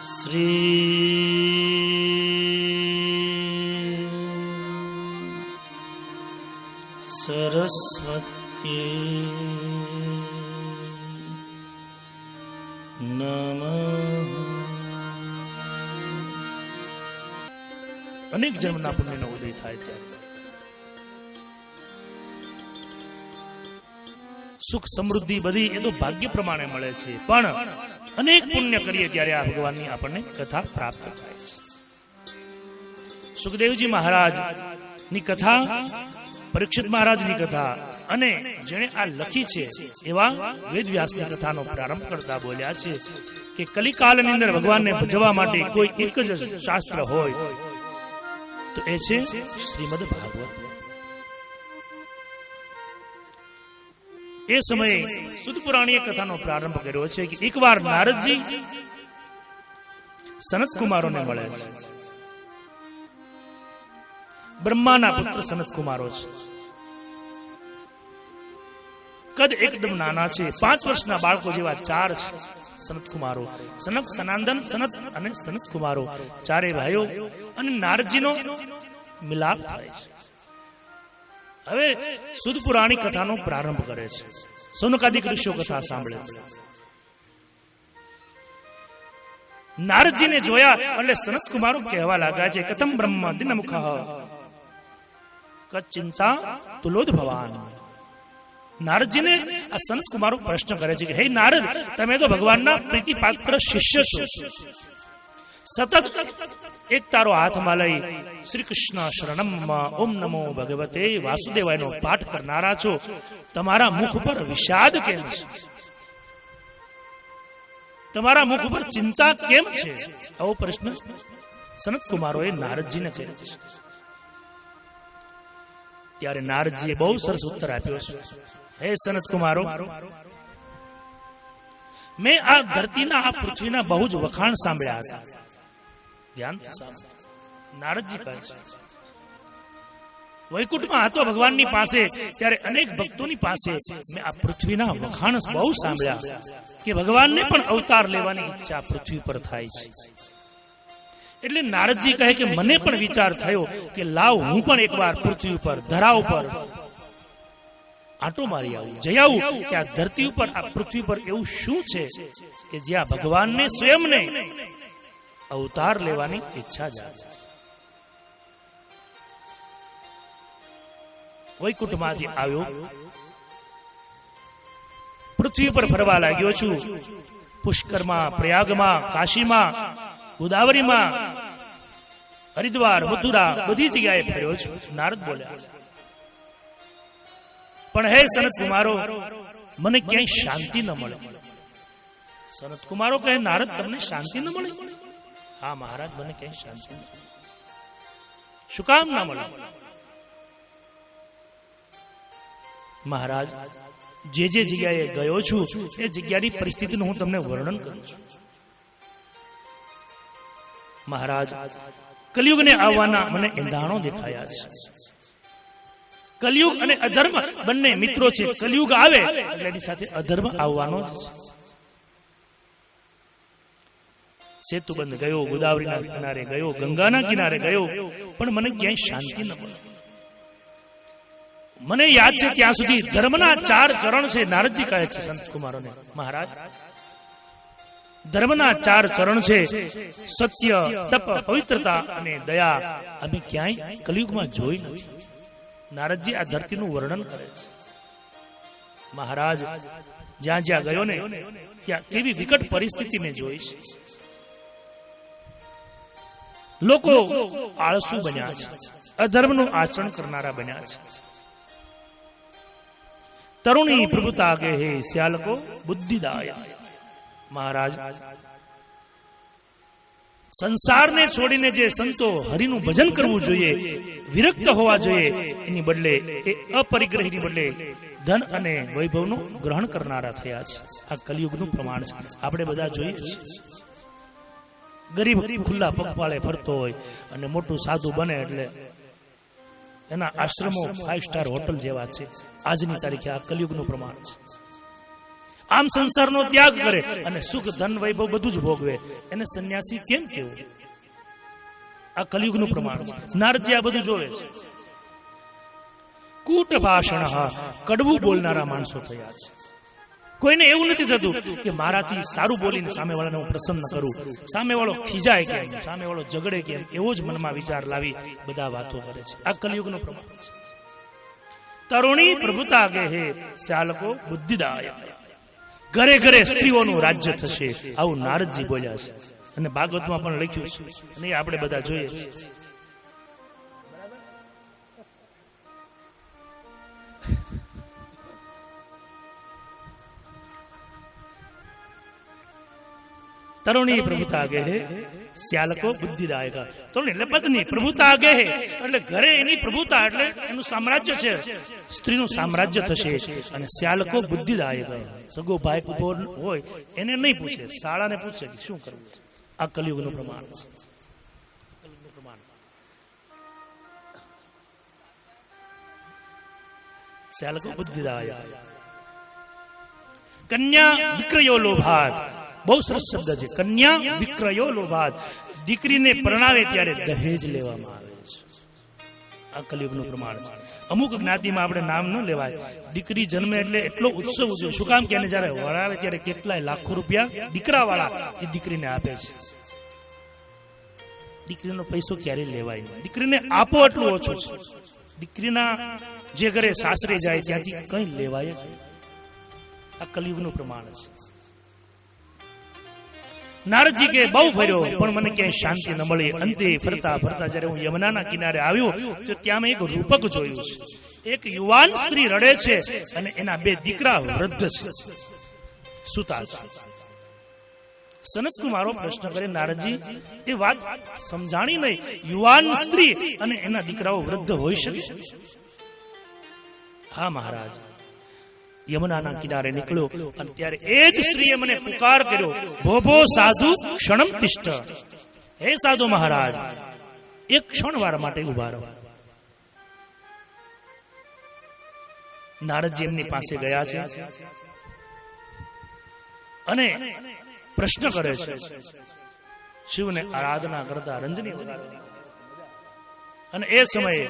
શ્રી સરસ્વતી નમઃ. અનેક જન્મના પુણ્યનો ઉદય થાય ત્યારે સુખ સમૃદ્ધિ બધી એ તો ભાગ્ય પ્રમાણે મળે છે, પણ અનેક પુણ્ય કરીએ ત્યારે આ ભગવાનની આપણને કથા પ્રાપ્ત થાય છે. સુખદેવજી મહારાજ ની કથા, પરીક્ષિત મહારાજની કથા અને જેણે આ લખી છે એવા વેદવ્યાસની કથાનો પ્રારંભ કરતા બોલ્યા છે કે કલિકાલની અંદર ભગવાનને ભજવા માટે કોઈ એક જ શાસ્ત્ર હોય તો એ છે શ્રીમદ ભાગવત. એ સમયે સુદ પુરાણીએ કથાનો પ્રારંભ કર્યો છે કે એકવાર નારદજી સનત કુમારોને મળે છે. બ્રહ્માના પુત્ર સનત કુમારો છે. કદ એકદમ નાના છે, 5 વર્ષના બાળકો જેવા 4 છે સનત કુમારો. સનક, સનાંદન, સનત અને સનત કુમારો ચારે ભાઈઓ. અને નારદજીનો મિલાપ થાય છે. હવે સુદ પુરાણી કથાનો પ્રારંભ કરે છે. સૌનકાદિક ઋષિઓ કથા સાંભળે છે. નારદજીને જોયા એટલે સનત કુમારો કહેવા લાગ્યા છે કથમ બ્રહ્મ દિનમુખ કચિંતા તુલોદ ભવાન. નારદજીને આ સનત કુમારો પ્રશ્ન કરે છે કે હે નારદ, તમે તો ભગવાનના પ્રીતિપાત્ર શિષ્ય છો. સતત એક તારો હાથમાં લઈ શ્રી કૃષ્ણ શરણમમાં ઓમ નમો ભગવતે વાસુદેવાયનો પાઠ કરનારા છો. તમારા મુખ પર વિષાદ કેમ છે? તમારા મુખ પર ચિંતા કેમ છે? આવો પ્રશ્ન સનત કુમારોએ નારદજીને કર્યો છે. ત્યારે નારદજીએ બહુ સરસ ઉત્તર આપ્યો છે. હે સનત કુમારો, મેં આ ધરતીના, આ પૃથ્વીના બહુ જ વખાણ સાંભળ્યા હતા. ધ્યાનથી સાંભળો. નારદજી કહે છે વૈકુંઠમાં હતો ભગવાનની પાસે ત્યારે અનેક ભક્તોની પાસે મેં આ પૃથ્વીના વખાણ બહુ સાંભળ્યા કે ભગવાનને પણ અવતાર લેવાની ઈચ્છા પૃથ્વી પર થાય છે. એટલે નારદજી કહે કે મને પણ વિચાર થયો કે લાવ હું પણ એકવાર પૃથ્વી ઉપર, ધરા ઉપર આંટો મારી આવું, જઈ આવું કે આ ધરતી ઉપર, આ પૃથ્વી પર એવું શું છે કે જ્યાં ભગવાનને સ્વયંને અવતાર લેવાની ઈચ્છા જાગે. વૈકુંઠમાંથી આવ્યો, પૃથ્વી પર ફરવા લાગ્યો છું. પુષ્કરમાં, પ્રયાગમાં, કાશીમાં, ગોદાવરીમાં, હરિદ્વાર, મથુરા બધી જગ્યાએ ફર્યો છું. નારદ બોલ્યા પણ હે સનત કુમારો, મને ક્યાંય શાંતિ ન મળે. સનત કુમારો કહે નારદ, તમને શાંતિ ન મળે? હા મહારાજ, મને ક્યાંય શાંતિ ન મળે. શું કામ ના મળે? મહારાજ, જે જે જગ્યાએ ગયો છું એ જગ્યાની પરિસ્થિતિનું હું તમને વર્ણન કરું છું. મહારાજ, કલિયુગને આવવાના મને એંધાણો દેખાયા છે. કલિયુગ અને અધર્મ બંને મિત્રો છે. કલિયુગ આવે એટલે એની સાથે અધર્મ આવવાનો જ છે. સેતુબંધ ગયો, ગોદાવરીના કિનારે ગયો, ગંગાના કિનારે ગયો, પણ મને ક્યાંય શાંતિ ન મળે. મને યાદ છે ત્યાં સુધી ધર્મના 4 ચરણ છે. નારદજી કહે છે સંત કુમારોને, મહારાજ, ધર્મના 4 ચરણ છે. સત્ય, તપ, પવિત્રતા અને દયા. અમે ક્યાંય કલિયુગમાં જોઈ નથી. નારદજી આ ધરતીનું વર્ણન કરે છે. મહારાજ, જ્યાં જ્યાં ગયો ને ત્યાં કેવી વિકટ પરિસ્થિતિ મેં જોઈ છે. લોકો આળસુ બન્યા છે, અધર્મનું આચરણ કરનારા બન્યા છે. તરુણી પ્રભુતા કે હે શ્યાલકો બુદ્ધિદાય. મહારાજ, સંસારને છોડીને જે સંતો હરિનું ભજન કરવું જોઈએ, વિરક્ત હોવા જોઈએ, એની બદલે એ અપરિગ્રહીની બદલે ધન અને વૈભવનું ગ્રહણ કરનારા થયા છે. આ કલિયુગનું પ્રમાણ છે. આપણે બધા જોઈએ છીએ. ગરીબ ખુલ્લા પગપાળે ફરતો હોય અને મોટું સાધુ બને એટલે એના આશ્રમો 5 સ્ટાર હોટલ જેવા છે. આજની તારીખે આ કલિયુગનું પ્રમાણ છે. આમ સંસારનો ત્યાગ કરે અને સુખ ધન વૈભવ બધું જ ભોગવે, એને સંન્યાસી કેમ કેવું? આ કલિયુગનું પ્રમાણ છે. નારદજી આ બધું જોવે છે. કૂટ ભાષણ, કડવું બોલનારા માણસો થયા છે. કોઈને એવું નથી થતું કે મારાથી સારું બોલીને સામેવાળાને હું પ્રસન્ન કરું, સામેવાળો ખીજાય કેમ, સામેવાળો ઝઘડે કેમ, એવો જ મનમાં વિચાર લાવી બધા વાતો કરે છે. આ કલિયુગનું પ્રમાણ છે. તરુણી પ્રભુતા ગે હે શ્યાલકો બુદ્ધિદાયક. ઘરે ઘરે સ્ત્રીઓનું રાજ્ય થશે, આવું નારદજી બોલ્યા છે. અને ભાગવતમાં પણ લખ્યું છે, અને એ આપણે બધા જોઈએ છીએ. તરુણી પ્રભુતા આગે હે શ્યાલકો બુદ્ધિદાયક. તરુણી એટલે પત્ની, પ્રભુતા આગે હે એટલે ઘરે એની પ્રભુતા, એટલે એનું સામ્રાજ્ય છે, સ્ત્રીનું સામ્રાજ્ય થશે. અને શ્યાલકો બુદ્ધિદાયક, સગો ભાઈ ઉભો હોય એને નહીં પૂછે, શાળાને પૂછે કે શું કરવું. આ કલિયુગનું પ્રમાણ છે. શ્યાલકો બુદ્ધિદાયક. કન્યા વિક્રયો લોભાત, બહુ સરસ શબ્દ છે. કન્યા વિક્રયો લોભાત, દીકરીને પરણાવે ત્યારે દહેજ લેવામાં આવે છે. આ કલિયુગનું પ્રમાણ છે. અમુક જ્ઞાતિમાં આપણે નામ ન લેવાય, દીકરી જન્મે એટલે એટલો ઉત્સવ ઉજવે. શું કામ કે એને જયારે વરાવે ત્યારે કેટલાય લાખો રૂપિયા દીકરા વાળા એ દીકરીને આપે છે. દીકરીનો પૈસો ક્યારેય લેવાય નહીં. દીકરીને આપો એટલું ઓછું છે. દીકરીના જે ઘરે સાસરે જાય ત્યાંથી કઈ લેવાય જ. આ કલિયુગનું પ્રમાણ છે. નારદજી કે બહુ ફર્યો પણ મને ક્યાંય શાંતિ ન મળી. અંતે ફરતા ફરતા જયારે હું યમુનાના કિનારે આવ્યો તો ત્યાં મેં એક રૂપક જોયું છે. એક યુવાન સ્ત્રી રડે છે અને એના બે દીકરા વૃદ્ધ છે, સુતા છે. સનત કુમારો પ્રશ્ન કરે, નારદજી એ વાત સમજાણી નહીં, યુવાન સ્ત્રી અને એના દીકરાઓ વૃદ્ધ હોઈ શકે? હા મહારાજ. યમુનાના કિનારે નીકળ્યો અને ત્યારે એ જ સ્ત્રીએ મને પુકાર કર્યો, ભોભો સાધુ ક્ષણમ તિષ્ઠ. હે સાધુ મહારાજ, એક ક્ષણવાર માટે ઉભા રહો. નારદજી એમની પાસે ગયા છે અને પ્રશ્ન કરે છે. શિવને આરાધના કરતા રંજની અને એ સમયે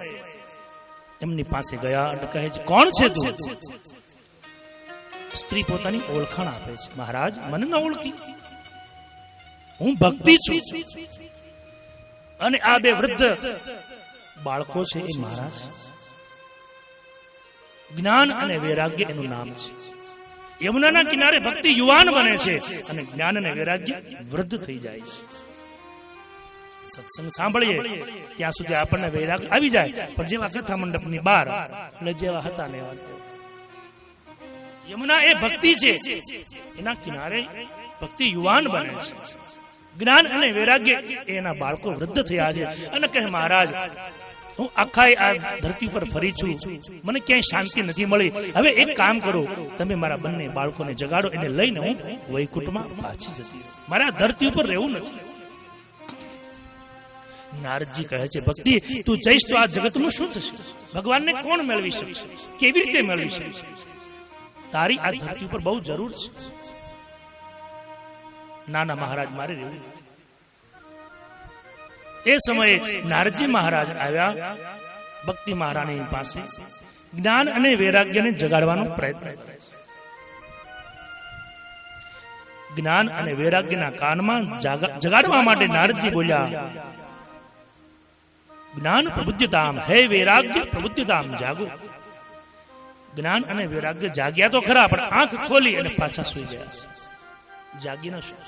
એમની પાસે ગયા અને કહે છે, કોણ છે તું? સ્ત્રી પોતાની ઓળખાણ આપે છે. મહારાજ, મને ન ઓળખી, હું ભક્તિ છું. અને આ બે વૃદ્ધ બાળકો છે એ મહારાજ. જ્ઞાન અને વૈરાગ્ય એનું નામ છે. યમુનાના કિનારે ભક્તિ યુવાન બને છે અને જ્ઞાન અને વૈરાગ્ય વૃદ્ધ થઈ જાય છે. સત્સંગ સાંભળીએ ત્યાં સુધી આપણને વૈરાગ્ય આવી જાય, પણ જેવા કથા મંડપની બહાર એટલે જેવા હતા ને એવા. યમુના એ ભક્તિ છે, એના કિનારે ભક્તિ યુવાન બને છે. જ્ઞાન અને વૈરાગ્ય એના બાળકો વૃદ્ધ થયા છે. અને કહે, મહારાજ, હું આખા આ ધરતી પર ફરી છું, મને ક્યાંય શાંતિ નથી મળી. હવે એક કામ કરો, તમે મારા બંને બાળકોને જગાડો, એને લઈને હું વૈકુંઠમાં પાછી જતી. મારે આ ધરતી ઉપર રહેવું નથી. નારદજી કહે છે, ભક્તિ તું જઈશ તો આ જગતનું શું થશે? ભગવાનને કોણ મેળવી શકશે? કેવી રીતે મેળવી શકશે? તારી આ ધરતી ઉપર બહુ જરૂર છે. નાના મહારાજ, મારે રહેવું. એ સમયે નારદજી મહારાજ આવ્યા ભક્તિ મહારાણી પાસે. જ્ઞાન અને વૈરાગ્યને જગાડવાનો પ્રયત્ન કરે છે. જ્ઞાન અને વૈરાગ્યના કાનમાં જગાડવા માટે નારદજી બોલ્યા, જ્ઞાન પ્રબુદ્ધતામ, હે વૈરાગ્ય પ્રબુદ્ધતામ, જાગો. જ્ઞાન અને વૈરાગ્ય જાગ્યા તો ખરા, પણ આંખ ખોલી અને પાછા સુઈ ગયા. જાગી ન શું?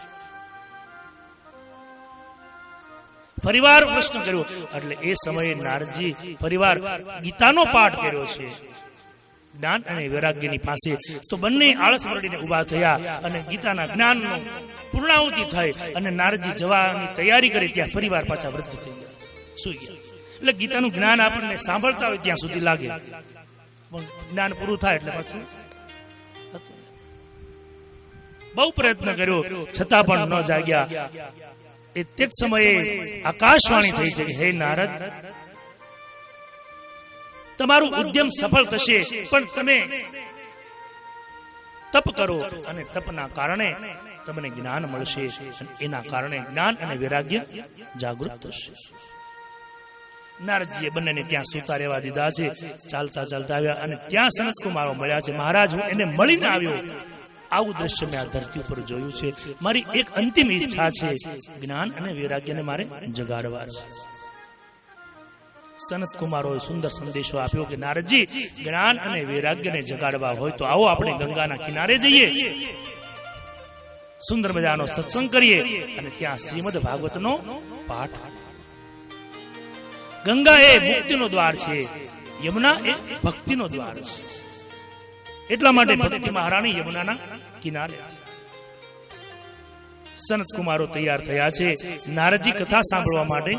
ફરીવાર પ્રશ્ન કર્યો. એટલે એ સમયે નારદજી ફરીવાર ગીતાનો પાઠ કર્યો છે જ્ઞાન અને વૈરાગ્યની પાસે. તો બંને આળસ વળીને ઉભા થયા અને ગીતાના જ્ઞાનનો પૂર્ણાહુતિ થઈ અને નારદજી જવાની તૈયારી કરી ત્યાં ફરીવાર પાછા વૃદ્ધ થઈ ગયા, સુઈ ગયા. એટલે ગીતાનું જ્ઞાન આપણને સાંભળતા હોય ત્યાં સુધી લાગે, પણ જ્ઞાન પૂરું થાય એટલે પાછું. બહુ પ્રયત્ન કર્યો છતાં પણ ન જાગ્યા. તે જ સમયે આકાશવાણી થઈ છે, હે નારદ, તમારું ઉદ્યમ સફળ થશે, પણ તપ કરો અને તપના કારણે તમને જ્ઞાન મળશે અને એના કારણે જ્ઞાન અને વૈરાગ્ય જાગૃત થશે. નારદજીએ બંનેને ત્યાં સુતા રહેવા દીધા છે. ચાલતા ચાલતા આવ્યા અને ત્યાં સનત કુમારો મળ્યા છે. મહારાજ, હું એને મળીને આવ્યો. આવું દ્રશ્ય મેં આ ધરતી ઉપર જોયું છે. મારી એક અંતિમ ઈચ્છા છે, જ્ઞાન અને વૈરાગ્યને મારે જગાડવા છે. સનત કુમારોએ સુંદર સંદેશો આપ્યો કે નારદજી, જ્ઞાન અને વૈરાગ્યને જગાડવા હોય તો આવો આપણે ગંગાના કિનારે જઈએ, સુંદર મજાનો સત્સંગ કરીએ અને ત્યાં શ્રીમદ ભાગવતનો પાઠ. ગંગા એ મુક્તિનો દ્વાર છે, યમુના એ ભક્તિનો દ્વાર છે. એટલા માટે ભક્તિ મહારાણી યમુનાના કિનારે. સનત કુમારો તૈયાર થયા છે. નારદજી કથા સાંભળવા માટે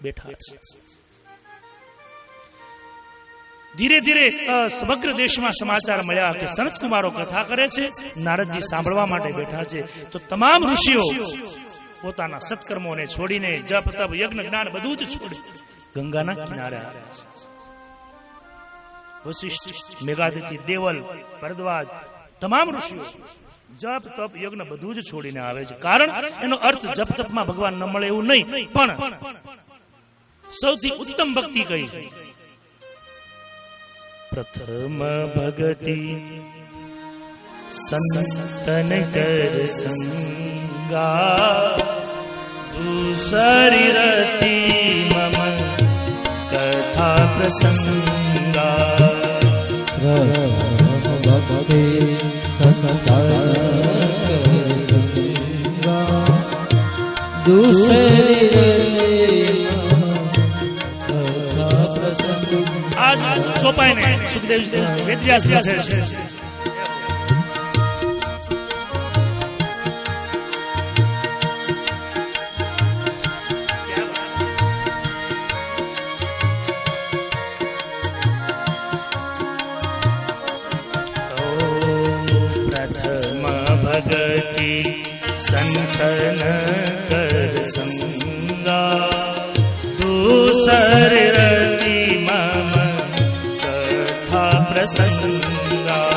બેઠા છે. ધીરે ધીરે સમગ્ર દેશમાં સમાચાર મળ્યા કે સનત કુમારો કથા કરે છે, નારદજી સાંભળવા માટે બેઠા છે. તો તમામ ઋષિઓ પોતાના સત્કર્મોને છોડીને જપ તપ યજ્ઞ જ્ઞાન બધું જ છોડી ગંગાના કિનારે આવ્યા છે. વશિષ્ઠ, મેઘાદિતિ, દેવલ, ભરદ્વાજ તમામ ઋષિઓ જપ તપ યજ્ઞ બધું જ છોડીને આવે છે. કારણ એનો અર્થ જપ તપમાં ભગવાન ન મળે એવું નહીં, પણ સૌથી ઉત્તમ ભક્તિ કઈ? પ્રથમ ભગતિ સંતન કર સંગા, દૂસરી રતિ મમ કથા પ્રસંગા. ભક્તિ સંગા દૂસરી આજ ચોપાઈને સુખદેવ વેદવ્યાસ કહે છે. પ્રથમ ભગતિ સંતન કર સંગા, દૂસર રતિ મમ કથા પ્રસંગા.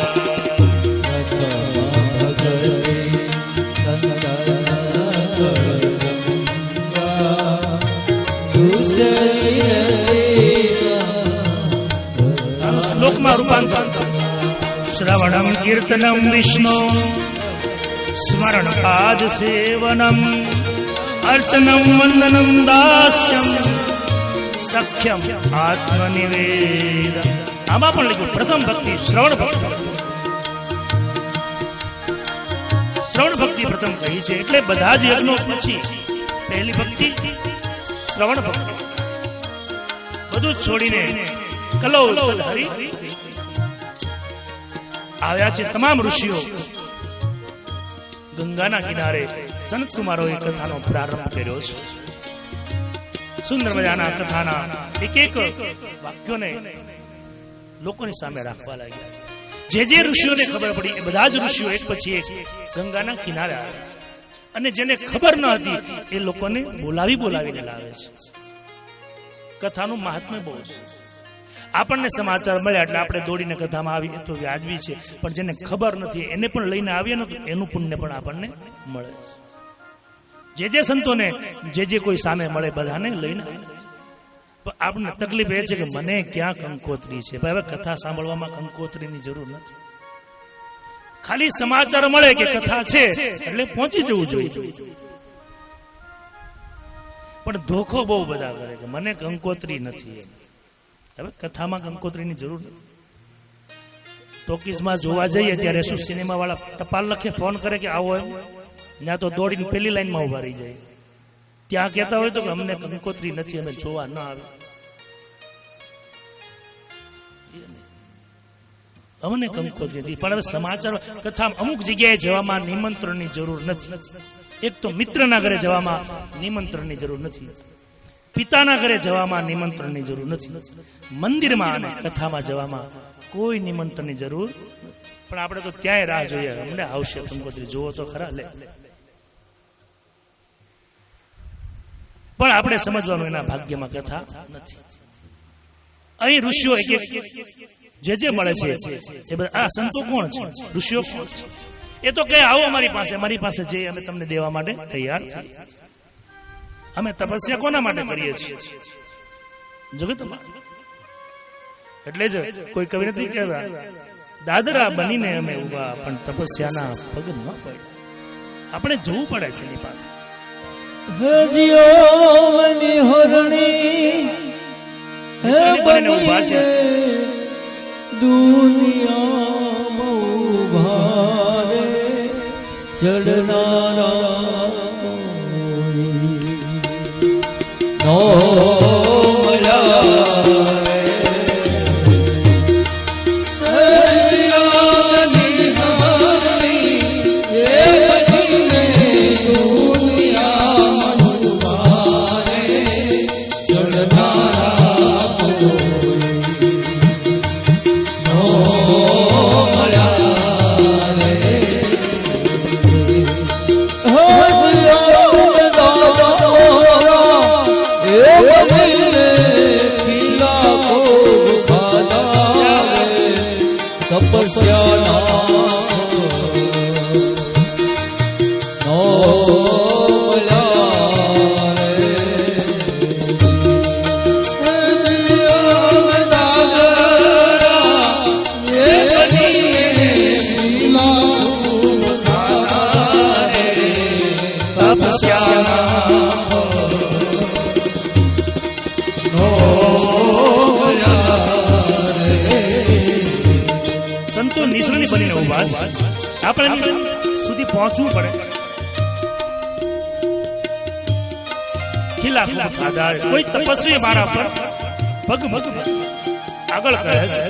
શ્લોકમાં રૂપાંતર. શ્રવણમ કીર્તનમ વિષ્ણુ સ્મરણ પાદ સેવનમ, અર્ચનમ વંદનમ દાસ્યમ સખ્યમ આત્મનિવેદ. આમાં પણ લખ્યું પ્રથમ ભક્તિ શ્રવણ ભક્તિ. શ્રવણ ભક્તિ પ્રથમ કહી છે, એટલે બધા જ યજ્ઞો પછી પહેલી ભક્તિ શ્રવણ ભક્તિ. બધું જ છોડીને કલો હરી આવ્યા છે. તમામ ઋષિઓ ગંગાના કિનારે સનત કુમારોએ કથાનો પ્રારંભ કર્યો છે. સુંદર મજાના કથાના એક એક વાક્યોને લોકોની સામે રાખવા લાગ્યા છે. જે ઋષિઓને ખબર પડી એ બધા જ ઋષિઓ એક પછી એક ગંગાના કિનારે આવે છે અને જેને ખબર ન હતી એ લોકોને બોલાવીને લાવે છે. કથાનું મહાત્મ્ય બહુ છે. આપણને સમાચાર મળ્યા એટલે આપણે દોડીને કથામાં આવી તો વ્યાજબી છે, પણ જેને ખબર નથી એને પણ લઈને આવીએ ને તો એનું પુણ્ય પણ આપણને મળે. જે સંતોને જે કોઈ સામે મળે બધાને લઈને આપણને તકલીફ એ છે કે મને ક્યાં કંકોત્રી છે. હવે કથા સાંભળવામાં કંકોત્રીની જરૂર નથી. ખાલી સમાચાર મળે કે કથા છે એટલે પહોંચી જવું જોઈએ. પણ ધોખો બહુ બધા કરે કે મને કંકોત્રી નથી. હવે કથામાં કંકોત્રીની જરૂર નથી. ટોકીઝમાં જોવા જઈએ ત્યારે શું સિનેમા વાળા ટપાલ લખે, ફોન કરે કે આવો એમ, ત્યાં તો દોડીને પેલી લાઈનમાં ઉભા રહી જાય. ત્યાં કહેતા હોય તો કે અમને કંકોત્રી નથી, અમે જોવા ન આવે. અમને કંકોત્રી નથી. પણ હવે સમાચાર કથા અમુક જગ્યાએ જવામાં નિમંત્રણની જરૂર નથી. એક તો મિત્રના ઘરે જવામાં નિમંત્રણની જરૂર નથી, પિતાના ઘરે જવામાં નિમંત્રણની જરૂર નથી, મંદિરમાં અને કથામાં જવામાં કોઈ નિમંત્રણની જરૂર. પણ આપણે તો ત્યાંય રાહ જોઈએ, અમને આવશે કંકોત્રી, જોવો તો ખરા લે. પણ આપણે સમજવાનું એના ભાગ્યમાં કથા નથી. અહીં ઋષિઓ એક જે મળે છે એ બધા આ સંતો કોણ છે? ઋષિઓ કોણ છે? એ તો કહે આવો અમારી પાસે જે અમે તમને દેવા માટે તૈયાર છીએ. અમે તપસ્યા કોના માટે કરીએ છીએ? જગતમાં. એટલે જ કોઈ કવિ નથી કહેતા દાદરા બનીને અમે ઉભા પણ તપસ્યાના પગ ન પડે. આપણે જવું પડે છે એની પાસે. ઉભા છે આપણે સુધી પહોંચવું પડે. ખીલા કોઈ તપસ્વી મારા પર પગ આગળ કહે છે.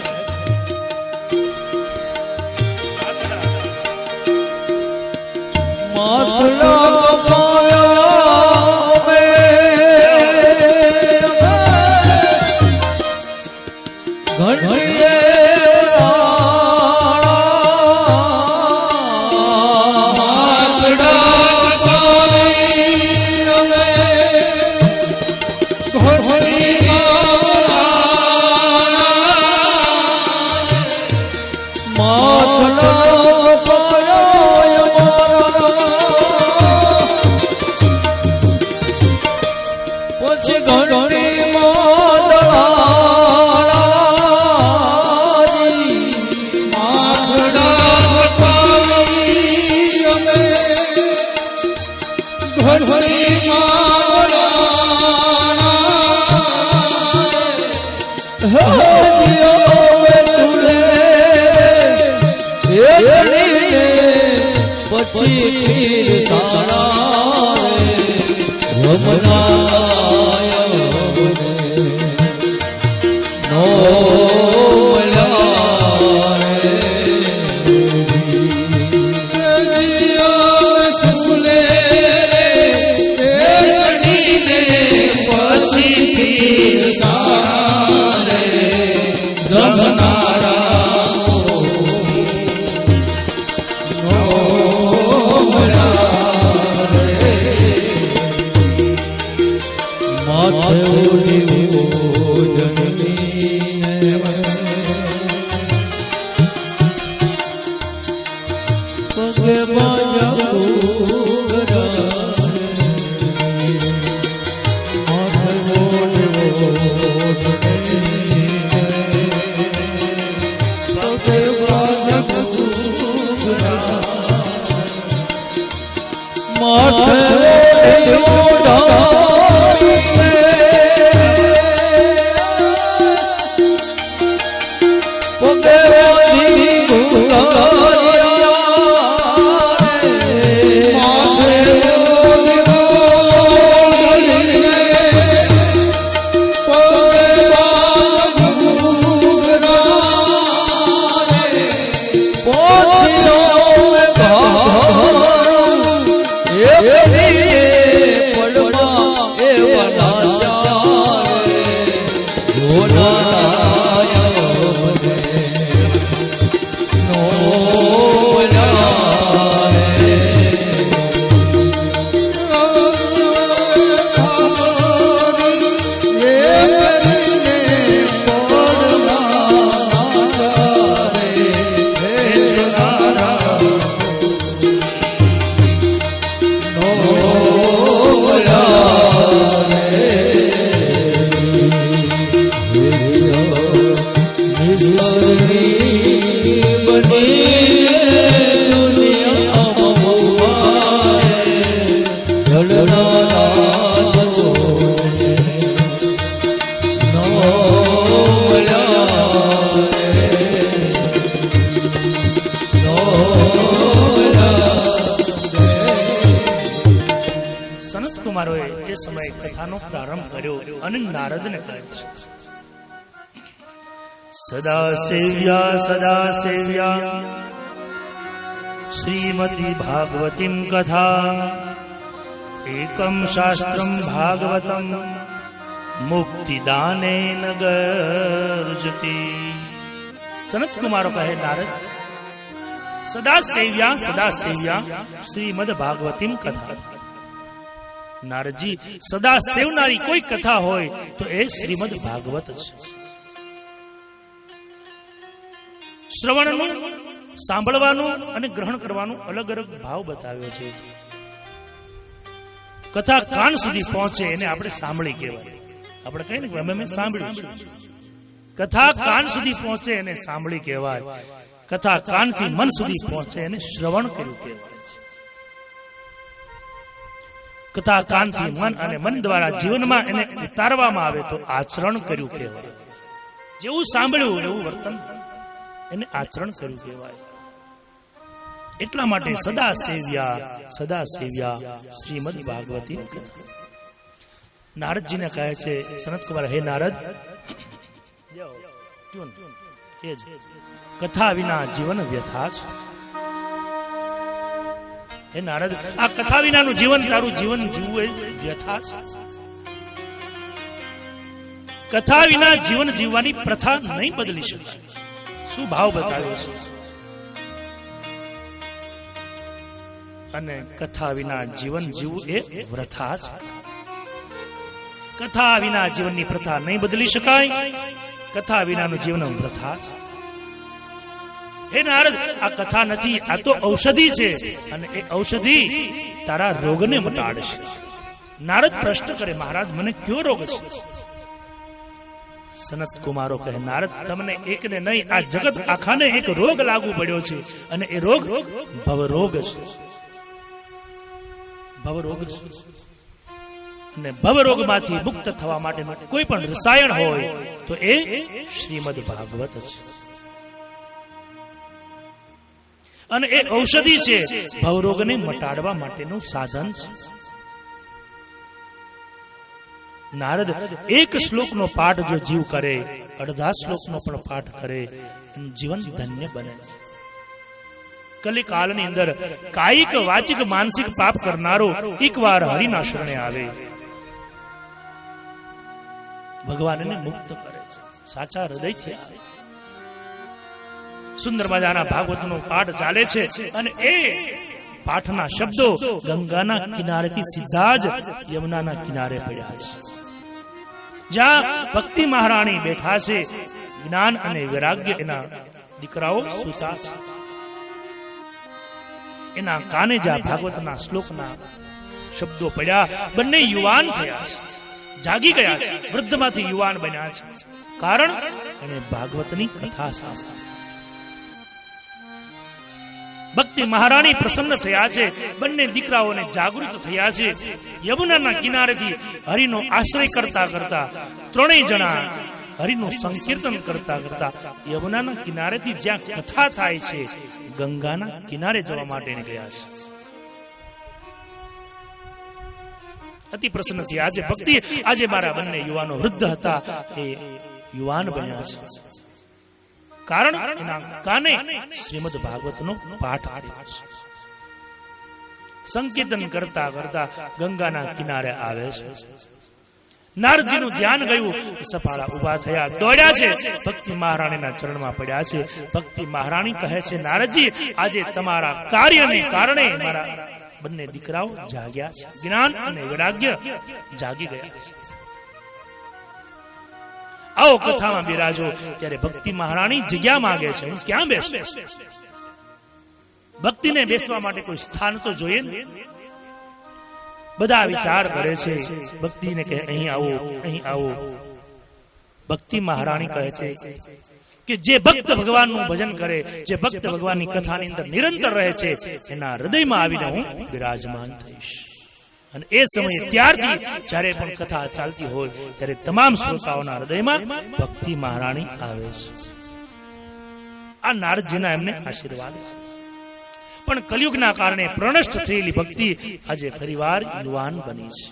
કુમારોએ એ સમયે કથાનો પ્રારંભ કર્યો અને નારદને કહે છે, સદા સેવ્યા શ્રીમતી ભાગવતીમ કથા એકમ શાસ્ત્રમ ભાગવતમ મુક્તિદાનેન ગર્જતી. સનત કુમારો કહે, નારદ, સદા સેવ્યા શ્રીમદ ભાગવતીમ કથા. નારદજી, સદા સેવનારી કોઈ કથા હોય તો એ શ્રીમદ ભાગવત છે. શ્રવણનું, સાંભળવાનું અને ગ્રહણ કરવાનું અલગ અલગ ભાવ બતાવ્યો છે. કથા કાન સુધી પહોંચે એને આપણે સાંભળી કહેવાય. આપણે કહીએ ને કે અમે સાંભળ્યું. કથા કાન સુધી પહોંચે એને સાંભળી કહેવાય. કથા કાનથી મન સુધી પહોંચે એને શ્રવણ કર્યું કહેવાય છે. કથા કાનથી મન અને મન દ્વારા જીવનમાં એને ઉતારવામાં આવે તો આચરણ કર્યું કહેવાય. જેવું સાંભળ્યું એવું વર્તન એને આચરણ કર્યું કહેવાય. એટલા માટે સદા સેવ્યા શ્રીમદ ભાગવતી કથા. નારદજીને કહે છે સનત કુમાર, હે નારદ, કથા વિના જીવન વ્યથા છે. હે નારદ, આ કથા વિનાનું જીવન, તારું જીવન જીવવું એ વ્યથા છે. કથા વિના જીવન જીવવાની પ્રથા નહીં બદલી શકે. શું ભાવ બતાવ્યો છે. અને કથા વિના જીવન જીવવું એ વ્રથા છે. કથા વિના જીવનની પ્રથા નહીં બદલી શકાય. કથા વિનાનું જીવન વ્રથા છે. હે નારદ, આ કથા નથી, આ તો ઔષધિ છે. અને એ ઔષધિ તારા રોગને મટાડશે. નારદ પ્રશ્ન કરે, મહારાજ, મને કયો રોગ છે? સનત કુમારો કહે, નારદ, તમને એકને નહીં, આ જગત આખાને એક રોગ લાગુ પડ્યો છે. અને એ રોગ ભવરોગ છે. ભવરોગ છે. અને ભવરોગમાંથી મુક્ત થવા માટેનું કોઈ પણ રસાયણ હોય તો એ શ્રીમદ ભાગવત છે. અને એ ઔષધિ છે, ભવરોગને મટાડવા માટેનું સાધન છે. નારદ, એક શ્લોકનો પાઠ જો જીવ કરે, અડધા શ્લોકનો પણ પાઠ કરે, જીવન ધન્ય બને. કલિકાલની અંદર કાયિક, વાચિક, માનસિક પાપ કરનારો એકવાર હરિના શરણે આવે, ભગવાન એને મુક્ત કરે છે. સાચા હૃદયથી આવે. સુંદર મજાના ભાગવતનો પાઠ ચાલે છે. અને એ પાઠના શબ્દો ગંગાના કિનારેથી સીધા જ યમુનાના કિનારે પડ્યા છે. જ્યાં ભક્તિ મહારાણી બેઠા છે, જ્ઞાન અને વૈરાગ્ય એના દીકરાઓ સૂતા છે. એના કાને જ્યાં ભાગવતના શ્લોકના શબ્દો પડ્યા, બંને યુવાન થયા છે, જાગી ગયા છે, વૃદ્ધમાંથી યુવાન બન્યા છે. કારણ એને ભાગવતની કથા સાંભળી. ભક્તિ મહારાણી પ્રસન્ન થયા છે. બંને દીકરાઓને જાગૃત થયા છે. યમુનાના કિનારેથી હરિનો આશ્રય કરતા કરતા ત્રણેય જણા હરિનું સંકીર્તન કરતા કરતા યમુનાના કિનારેથી જ્યાં કથા થાય છે, ગંગાના કિનારે જવા માટે ગયા છે. અતિ પ્રસન્ન થયા છે. ભક્તિ આજે મારા બંને યુવાનો વૃદ્ધ હતા, એ યુવાન બન્યા છે. કારણ એના કાને શ્રીમદ ભાગવતનો પાઠ કર્યો છે. સંકીર્તન કરતા કરતા ગંગાના કિનારે આવે છે. નારદજીનું ધ્યાન ગયું, સફાળા ઉભા થયા, દોડ્યા છે, ભક્તિ મહારાણીના ચરણમાં પડ્યા છે. ભક્તિ મહારાણી કહે છે, નારદજી, આજે તમારા કાર્યને કારણે મારા બંને દીકરાઓ જાગ્યા છે. જ્ઞાન અને વૈરાગ્ય જાગી ગયા છે. આવો કથામાં બિરાજો. ત્યારે ભક્તિ મહારાણી જગ્યા માંગે છે. હું ક્યાં બેસું? ભક્તિને બેસવા માટે કોઈ સ્થાન તો જોઈએ ને. બધા વિચાર કરે છે. ભક્તિને કહે, અહીં આવો, અહીં આવો. ભક્તિ મહારાણી કહે છે કે જે ભક્ત ભગવાનનું ભજન કરે, જે ભક્ત ભગવાનની કથાની અંદર નિરંતર રહે છે, એના હૃદયમાં આવીને હું બિરાજમાન થઈશ. અને એ સમયે ત્યારથી જ્યારે પણ કથા ચાલતી હોય ત્યારે તમામ શ્રોતાઓના હૃદયમાં ભક્તિ મહારાણી આવે છે. આ નારદજીના એમને આશીર્વાદ છે. પણ કલયુગના કારણે પ્રનષ્ટ થયેલી ભક્તિ આજે ફરીવાર યુવાન બની છે.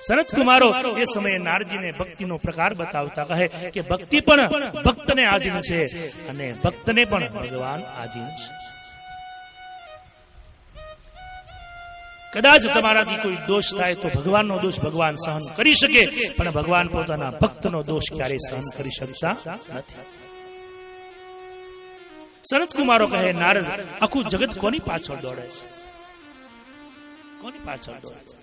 સનત કુમારો એ સમયે નારદજીને ભક્તિનો પ્રકાર બતાવતા કહે કે ભક્તિ પણ ભક્તને આધીન છે અને ભક્તને પણ ભગવાન આધીન છે. કદાચ તમારાથી કોઈ દોષ થાય તો ભગવાનનો દોષ ભગવાન સહન કરી શકે, પણ ભગવાન પોતાના ભક્તનો દોષ ક્યારેય સહન કરી શકતા નથી. સનત કુમારો કહે, નારદ, આખું જગત કોની પાછળ દોડે છે? કોની પાછળ દોડે છે?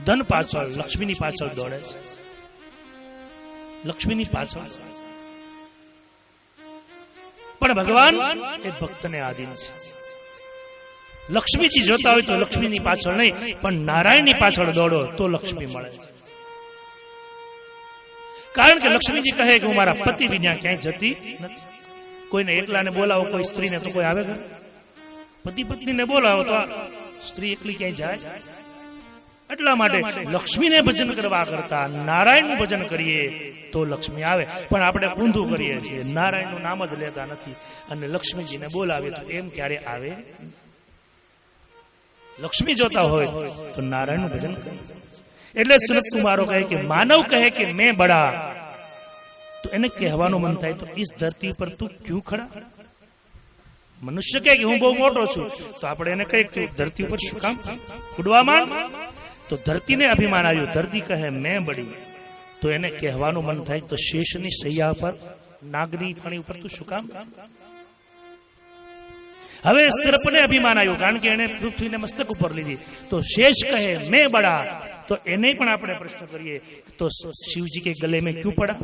ધન પાછળ, લક્ષ્મીની પાછળ દોડે છે. લક્ષ્મીની પાછળ. પણ ભગવાન એ ભક્તને આધીન છે. લક્ષ્મીજી જોતા હોય તો લક્ષ્મીની પાછળ નહીં, પણ નારાયણની પાછળ દોડો તો લક્ષ્મી મળે. કારણ કે લક્ષ્મીજી કહે કે હું મારા પતિ વિના ક્યાંય જતી નથી. કોઈને એકલાને બોલાવો, કોઈ સ્ત્રીને તો કોઈ આવે ઘર? પતિ પત્નીને બોલાવો તો સ્ત્રી એકલી ક્યાંય જાય? એટલા માટે લક્ષ્મીને ભજન કરવા કરતા નારાયણનું ભજન કરીએ તો લક્ષ્મી આવે. પણ આપણે ઊંધું કરીએ છીએ, નારાયણનું નામ જ લેતા નથી અને લક્ષ્મીજીને બોલાવીએ તો એમ ક્યારે આવે? લક્ષ્મી જોતા હોય તો નારાયણનું ભજન કરે. એટલે સનત કુમારો કહે કે માનવ કહે કે મેં બડા, તો એને કહેવાનું મન થાય તો ઇસ ધરતી પર તું ક્યું ખડા? મનુષ્ય કહે કે હું બહુ મોટો છું, તો આપણે એને કહીએ કે ધરતી ઉપર શું કામ ઉડવા માંડ? તો ધરતીને અભિમાન આવ્યું. ધરતી કહે મેં બડી, તો એને કહેવાનું મન થાય તો શેષની સૈયા પર, નાગની ફણી ઉપર તું શું કામ? હવે સર્પને અભિમાન આવ્યું, કારણ કે એને પૃથ્વીને મસ્તક ઉપર લીધી. તો શેષ કહે મેં બડા, તો એને પણ આપણે પ્રશ્ન કરીએ તો શિવજી કે ગલે મેં ક્યું પડા?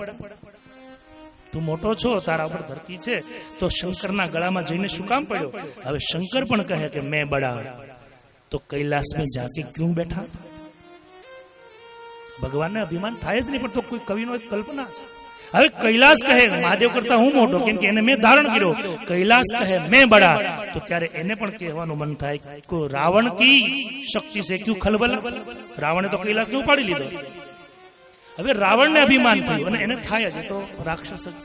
તું મોટો છો, તારા ઉપર ધરતી છે, તો શંકરના ગળામાં જઈને શું કામ પડ્યો? હવે શંકર પણ કહે કે મેં બડા, તો કૈલાસ में जाके क्यों बैठा? ભગવાનને અભિમાન થાય જ નહીં, પણ તો કોઈ કવિનો એક કલ્પના છે. હવે કૈલાસ કહે મહાદેવ કરતા હું મોટો, કેમ કે એને મેં ધારણ કર્યો. કૈલાસ કહે મેં બડા, તો ત્યારે એને પણ કહેવાનું મન થાય કે રાવણ કી શક્તિ છે ક્યું ખલબલ? રાવણે તો કૈલાસને ઉપાડી લીધો. હવે રાવણને અભિમાન થયું અને એને થાય જ, તો રાક્ષસ જ.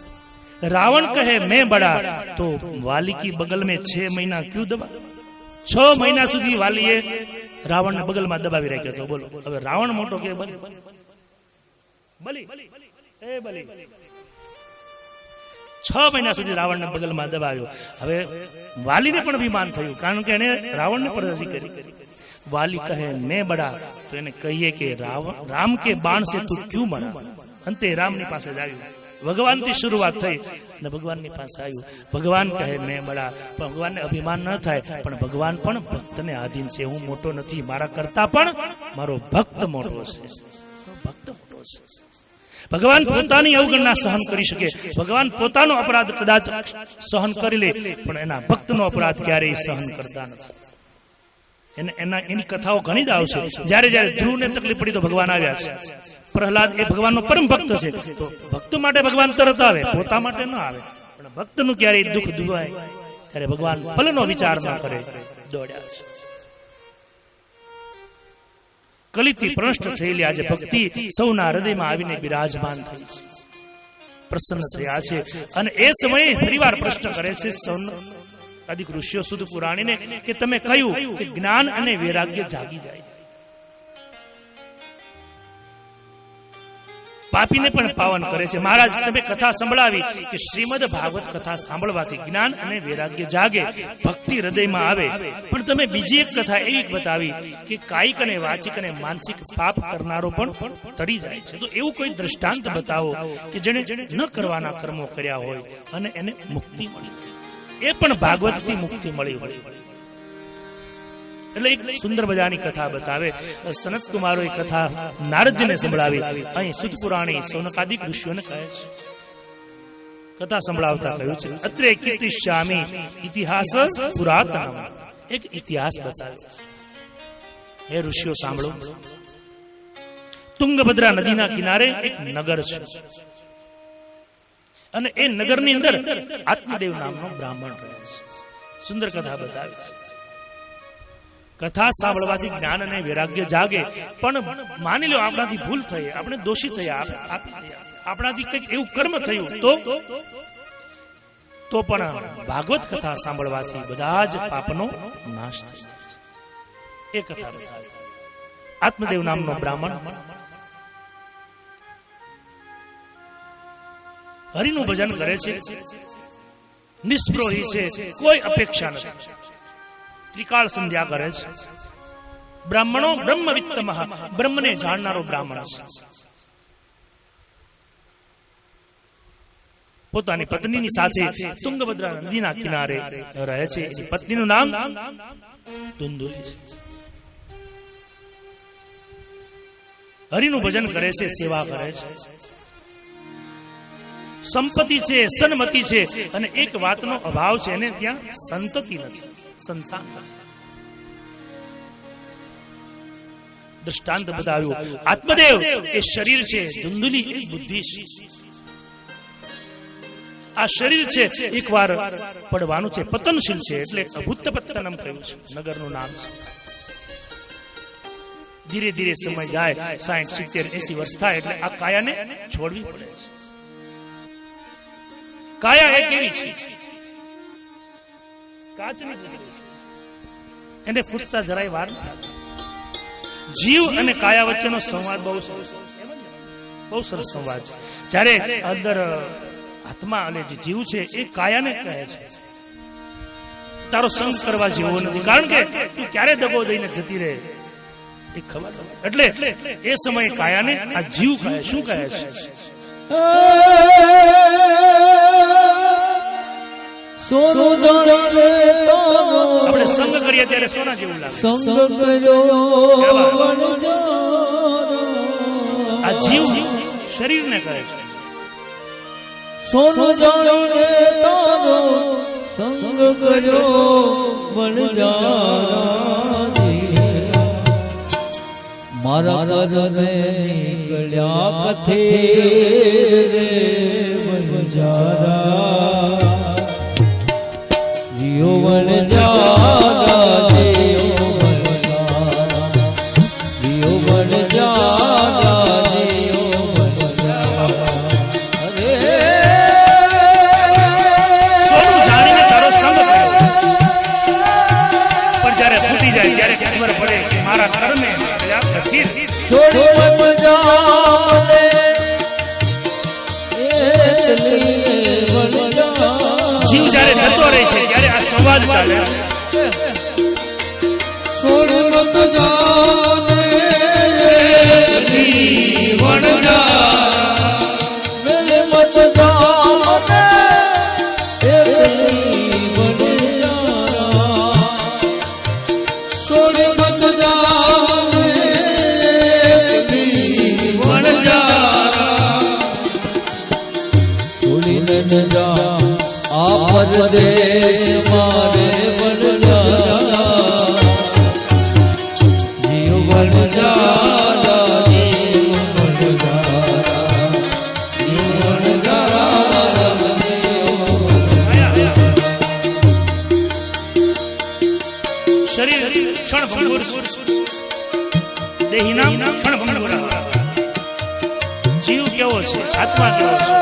રાવણ કહે મેં બડા, તો વાલી કી બગલ में 6 મહિના ક્યું દબા? 6 મહિના સુધી વાલીએ રાવણને બગલમાં દબાવી રાખ્યો હતો. બોલો, હવે રાવણ મોટો કે બલી? બલી એ બલી 6 મહિના સુધી રાવણને બગલમાં દબાવ્યો. હવે વાલીને પણ અભિમાન થયું, કારણ કે એને રાવણને પણ રજી કરી. વાલી કહે મેં બડા, તો એને કહીએ કે રામ કે બાણ से તું ક્યું મરા? અંતે રામની પાસે જ આવ્યું. ભગવાનથી શરૂઆત થઈ અને ભગવાનની પાસે આવ્યું. ભગવાન કહે મેં બડા, પણ ભગવાનને અભિમાન ન થાય, પણ ભગવાન પણ ભક્તને આધીન છે. હું મોટો નથી, મારા કરતા પણ મારો ભક્ત મોટો છે. ભક્ત મોટો છે. ભગવાન પોતાની અવગણના સહન કરી શકે. ભગવાન પોતાનો અપરાધ કદાચ સહન કરી લે, પણ એના ભક્તનો અપરાધ ક્યારેય સહન કરતા નથી. એની કથાઓ ઘણી જ આવશે. જયારે ધ્રુવને તકલીફ પડી તો ભગવાન આવ્યા છે. પ્રહલાદ એ ભગવાનનો પરમ ભક્ત છે, તો ભક્ત માટે ભગવાન તરત આવે, પોતા માટે ન આવે. પણ ભક્તનું ક્યારેય દુઃખ દુભાય ત્યારે ભગવાન ફલનો વિચાર ન કરે, દોડ્યા છે. કલિથી પ્રનષ્ટ થયેલી આજે ભક્તિ સૌના હૃદયમાં આવીને બિરાજમાન થઈ છે, પ્રસન્ન થયા છે. અને એ સમયે ફરીવાર પ્રશ્ન કરે છે અધિક ઋષિઓ સુદ પુરાણીને કે તમે કહ્યું કે જ્ઞાન અને વૈરાગ્ય જાગી જાય. પાપીને પણ પાવન કરે છે. મહારાજ તમે કથા સંભળાવી કે શ્રીમદ ભાગવત કથા સાંભળવાથી જ્ઞાન અને વૈરાગ્ય જાગે, ભક્તિ હૃદયમાં આવે. પણ તમે બીજી એક કથા એવી બતાવી કે કાયિક અને વાચિક અને માનસિક પાપ કરનારો પણ તરી જાય છે. તો એવું કોઈ દ્રષ્ટાંત બતાવો કે જેને ન કરવાના કર્મો કર્યા હોય અને એને મુક્તિ મળી. એ પણ ભાગવતથી મુક્તિ મળી હોય. એટલે એક સુંદર મજાની કથા બતાવે. સનત કુમારો એ કથા નારદજીને સંભળાવી. અહીં સુદ પુરાણી સૌનકાદિક ઋષિઓને કહે છે. કથા સંભળાવતા કહ્યું છે અત્રે કીર્તિશ્યામી ઇતિહાસ પુરાતનમ. એક ઇતિહાસ બતાવ્યો. હે ઋષિઓ સાંભળો. તુંગભદ્રા નદીના કિનારે એક નગર છે અને એ નગરની અંદર આત્મદેવ નામનો બ્રાહ્મણ રહે છે. સુંદર કથા બતાવી છે. કથા સાંભળવાથી જ્ઞાન અને વૈરાગ્ય જાગે. પણ માની લો આપણાથી ભૂલ થઈ, આપણે દોષી થયા, આપણાથી કંઈક એવું કર્મ થયું તો પણ ભાગવત કથા સાંભળવાથી બધા જ પાપનો નાશ થાય. એ કથા બતાવી. આત્મદેવ નામનો બ્રાહ્મણ હરિનું ભજન કરે છે, નિષ્પ્રોહી છે, કોઈ અપેક્ષા નથી, ત્રિકાળ સંધ્યા કરે છે. બ્રાહ્મણો બ્રહ્મવિત્તમઃ, બ્રહ્મને જાણનારો બ્રાહ્મણ છે. પોતાની પત્નીની સાથે તુંગભદ્રા નદીના કિનારે રહે છે. એની પત્નીનું નામ ધુંધુલી છે. હરિનું ભજન કરે છે, સેવા કરે છે. સંપત્તિ છે, સન્મતિ છે, અને એક વાતનો અભાવ છે, એને ત્યાં સંતતિ નથી, સંતાન નથી. દ્રષ્ટાંત બતાવ્યું. આત્મદેવ એ શરીર છે, ધુંધુલી એ બુદ્ધિ છે. આ શરીર છે એકવાર પડવાનું છે, પતનશીલ છે, એટલે અભૂતપત્તનમ કહ્યું છે, નગરનું નામ છે. ધીરે ધીરે સમય જાય, 60, 70, 80 વર્ષ થાય એટલે આ કાયાને છોડવી પડે છે. કાયા એક એવી છે, કાચની છે, એને ફૂટતા જરાય વાર નથી. જીવ અને કાયા વચ્ચેનો સંવાદ બહુ સરસ સંવાદ છે. જ્યારે અંદર આત્મા અને જે જીવ છે એ કાયાને કહે છે તારો સંગ કરવા જેવો નથી, કારણ કે તું ક્યારે દગો દઈને જતી રહે એ ખબર. એટલે એ સમયે કાયાને આ જીવ કહે. શું કહે છે? આપણે સંગ કરીએ ત્યારે સોના જેવું લાગે. આ જીવ શરીરને કહે છે. સોનું જાણીને તારો સંગ કર્યો બળજારા, મારા કરને નીકળ્યા કથે રે બળજારા, જીઓ બળજારા, જીઓ બળજારા, જીઓ બળજારા, જીવ જયારે જતો રહે છે ત્યારે આ સંવાદ ચાલે. પરદેશ મારે બળજારા, જીવ બળજારા, જીવ બળજારા, જીવ બળજારા, શરીર ક્ષણભંગુર, દેહી નામ ક્ષણભંગુર. જીવ કેવો છે? આત્મા કેવો છે?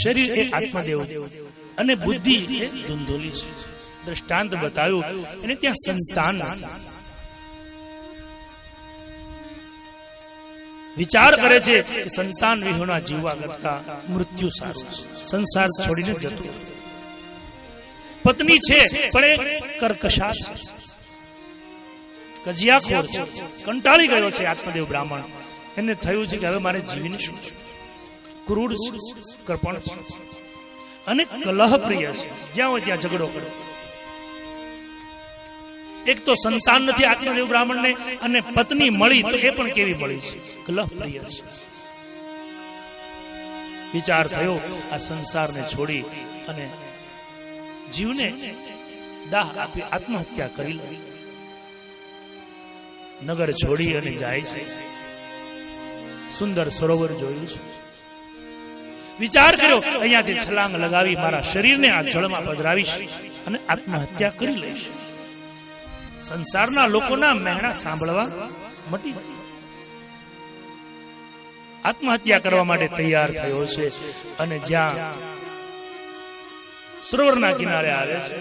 શરીર એ આત્મદેવ અને બુદ્ધિ એ ધુંધુલી છે. દ્રષ્ટાંત બતાવ્યું. એને ત્યાં સંતાન નથી. વિચાર કરે છે કે સંતાન વિહોણા જીવવા કરતા મૃત્યુ સારું છે, સંસાર છોડીને જતું. પત્ની છે પણ એ કર્કશા છે, કજિયાખોર છે, કંટાળી ગયો છે આત્મદેવ બ્રાહ્મણ. એને થયું છે કે હવે મારે જીવીને શું, ક્રૂર કરપણ અને કલહ પ્રિય છે, જ્યાં હોય ત્યાં ઝઘડો કરે. એક તો સંતાન નથી આત્મદેવ બ્રાહ્મણને, અને પત્ની મળી તો એ પણ કેવી મળી છે, કલહ પ્રિય છે. વિચાર થયો આ સંસારને છોડી અને જીવને દાહ આપી આત્મહત્યા કરી લે. નગર છોડી અને જાય છે. સુંદર સરોવર જોયું છે. વિચાર કર્યો અહીંયાથી છલાંગ લગાવી મારા શરીરને આ જળમાં પધરાવીશ અને આત્મહત્યા કરી લઈશ. સંસારના લોકોના મહેણા સાંભળવા મટી આત્મહત્યા કરવા માટે તૈયાર થયો છે. અને જ્યાં સરોવરના કિનારે આવે છે